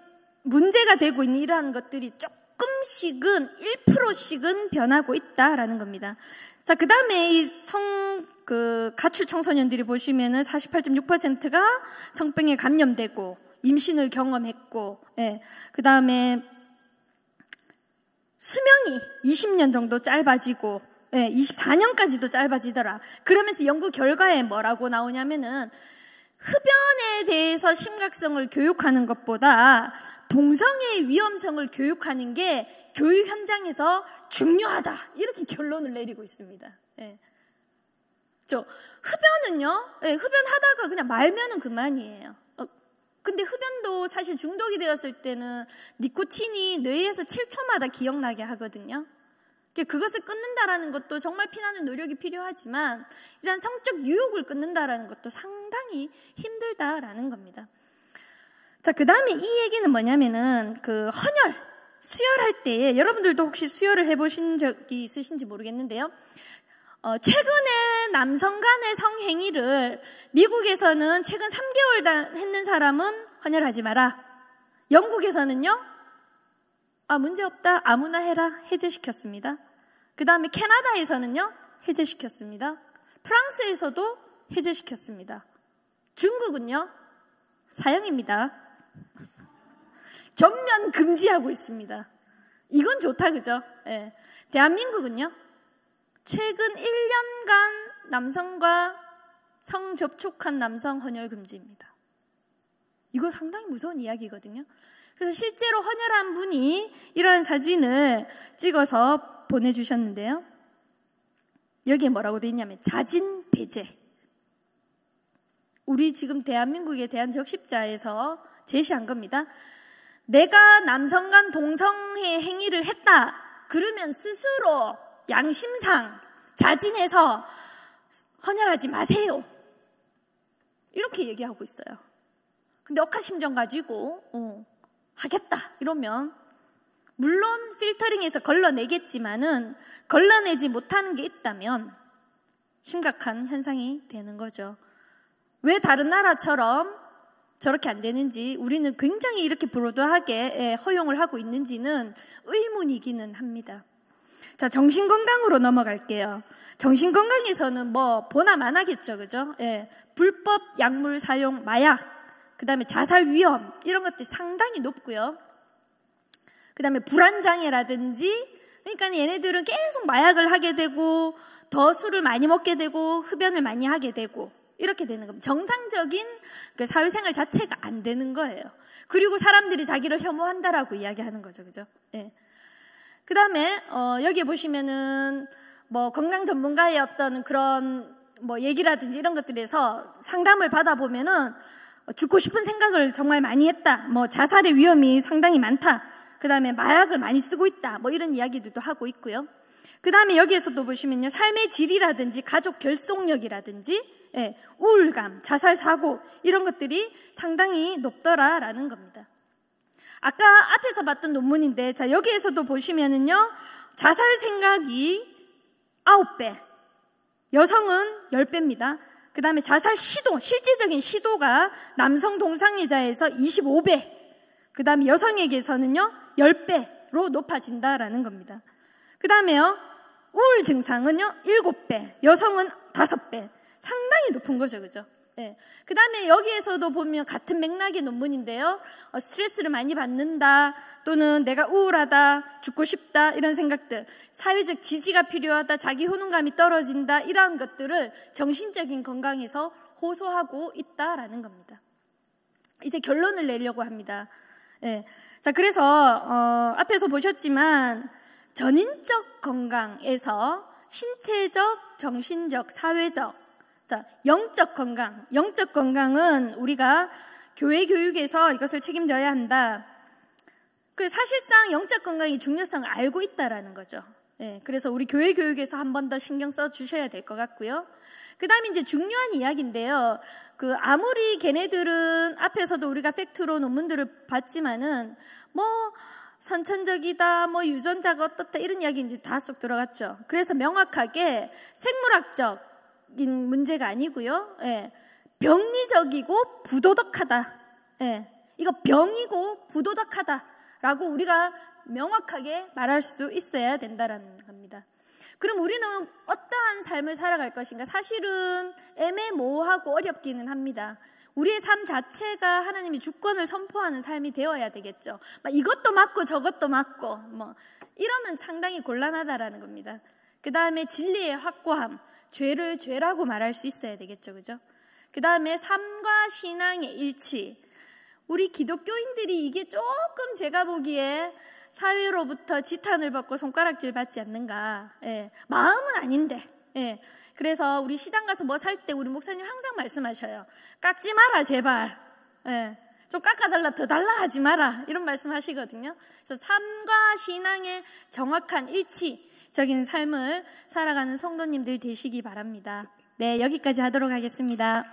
문제가 되고 있는 이러한 것들이 조금씩은 1%씩은 변하고 있다라는 겁니다. 자, 그 다음에 이 가출 청소년들이 보시면은 48.6%가 성병에 감염되고 임신을 경험했고, 그 다음에 수명이 20년 정도 짧아지고, 24년까지도 짧아지더라. 그러면서 연구 결과에 뭐라고 나오냐면은 흡연에 대해서 심각성을 교육하는 것보다 동성애의 위험성을 교육하는 게 교육 현장에서 중요하다. 이렇게 결론을 내리고 있습니다. 흡연은요, 흡연하다가 그냥 말면은 그만이에요. 근데 흡연도 사실 중독이 되었을 때는 니코틴이 뇌에서 7초마다 기억나게 하거든요. 그것을 끊는다라는 것도 정말 피나는 노력이 필요하지만 이런 성적 유혹을 끊는다라는 것도 상당히 힘들다라는 겁니다. 자, 그 다음에 이 얘기는 뭐냐면은 그 헌혈, 수혈할 때 여러분들도 혹시 수혈을 해보신 적이 있으신지 모르겠는데요. 최근에 남성 간의 성행위를 미국에서는 최근 3개월 했는 사람은 헌혈하지 마라. 영국에서는요, 문제없다. 아무나 해라. 해제시켰습니다. 그 다음에 캐나다에서는요, 해제시켰습니다. 프랑스에서도 해제시켰습니다. 중국은요, 사형입니다. 전면 금지하고 있습니다. 이건 좋다, 그죠? 대한민국은요, 최근 1년간 남성과 성접촉한 남성 헌혈 금지입니다. 이거 상당히 무서운 이야기거든요. 그래서 실제로 헌혈한 분이 이러한 사진을 찍어서 보내주셨는데요. 여기에 뭐라고 되어 있냐면 자진 배제. 우리 지금 대한민국에 대한 적십자에서 제시한 겁니다. 내가 남성 간 동성애 행위를 했다. 그러면 스스로 양심상 자진해서 헌혈하지 마세요. 이렇게 얘기하고 있어요. 근데 억하심정 가지고 하겠다 이러면 물론 필터링해서 걸러내겠지만은 걸러내지 못하는 게 있다면 심각한 현상이 되는 거죠. 왜 다른 나라처럼 저렇게 안 되는지, 우리는 굉장히 이렇게 브로드하게 허용을 하고 있는지는 의문이기는 합니다. 자, 정신건강으로 넘어갈게요. 정신건강에서는 뭐 보나 마나겠죠, 그죠? 불법 약물 사용, 마약, 그 다음에 자살 위험, 이런 것들이 상당히 높고요. 그 다음에 불안장애라든지, 그러니까 얘네들은 계속 마약을 하게 되고, 더 술을 많이 먹게 되고, 흡연을 많이 하게 되고, 이렇게 되는 겁니다. 정상적인 그 사회생활 자체가 안 되는 거예요. 그리고 사람들이 자기를 혐오한다라고 이야기하는 거죠, 그죠? 그 다음에, 여기에 보시면은, 뭐, 건강 전문가의 어떤 그런, 뭐, 얘기라든지 이런 것들에서 상담을 받아보면은, 죽고 싶은 생각을 정말 많이 했다. 뭐, 자살의 위험이 상당히 많다. 그 다음에 마약을 많이 쓰고 있다. 뭐, 이런 이야기들도 하고 있고요. 그 다음에 여기에서도 보시면요. 삶의 질이라든지 가족 결속력이라든지, 우울감, 자살 사고, 이런 것들이 상당히 높더라라는 겁니다. 아까 앞에서 봤던 논문인데, 자, 여기에서도 보시면은요, 자살 생각이 9배, 여성은 10배입니다. 그 다음에 자살 시도, 실질적인 시도가 남성 동성애자에서 25배, 그 다음에 여성에게서는요, 10배로 높아진다라는 겁니다. 그 다음에요, 우울 증상은요, 7배, 여성은 5배, 상당히 높은 거죠, 그죠? 그 다음에 여기에서도 보면 같은 맥락의 논문인데요. 스트레스를 많이 받는다, 또는 내가 우울하다, 죽고 싶다, 이런 생각들, 사회적 지지가 필요하다, 자기 효능감이 떨어진다, 이러한 것들을 정신적인 건강에서 호소하고 있다라는 겁니다. 이제 결론을 내려고 합니다. 자, 그래서 앞에서 보셨지만 전인적 건강에서 신체적, 정신적, 사회적, 자, 영적 건강은 우리가 교회 교육에서 이것을 책임져야 한다. 그 사실상 영적 건강의 중요성을 알고 있다라는 거죠. 그래서 우리 교회 교육에서 한 번 더 신경 써 주셔야 될 것 같고요. 그 다음에 이제 중요한 이야기인데요. 그 아무리 걔네들은 앞에서도 우리가 팩트로 논문들을 봤지만은 뭐 선천적이다, 뭐 유전자가 어떻다 이런 이야기 이제 다 쏙 들어갔죠. 그래서 명확하게 생물학적 문제가 아니고요. 병리적이고 부도덕하다. 이거 병이고 부도덕하다라고 우리가 명확하게 말할 수 있어야 된다는 겁니다. 그럼 우리는 어떠한 삶을 살아갈 것인가? 사실은 애매모호하고 어렵기는 합니다. 우리의 삶 자체가 하나님이 주권을 선포하는 삶이 되어야 되겠죠. 막 이것도 맞고 저것도 맞고 뭐 이러면 상당히 곤란하다라는 겁니다. 그 다음에 진리의 확고함, 죄를 죄라고 말할 수 있어야 되겠죠, 그죠? 그 다음에 삶과 신앙의 일치. 우리 기독교인들이 이게 조금 제가 보기에 사회로부터 지탄을 받고 손가락질 받지 않는가. 예, 마음은 아닌데. 예, 그래서 우리 시장 가서 뭐 살 때 우리 목사님 항상 말씀하셔요. 깎지 마라 제발. 예, 좀 깎아달라 더 달라 하지 마라 이런 말씀하시거든요. 그래서 삶과 신앙의 정확한 일치적인 삶을 살아가는 성도님들 되시기 바랍니다. 네, 여기까지 하도록 하겠습니다.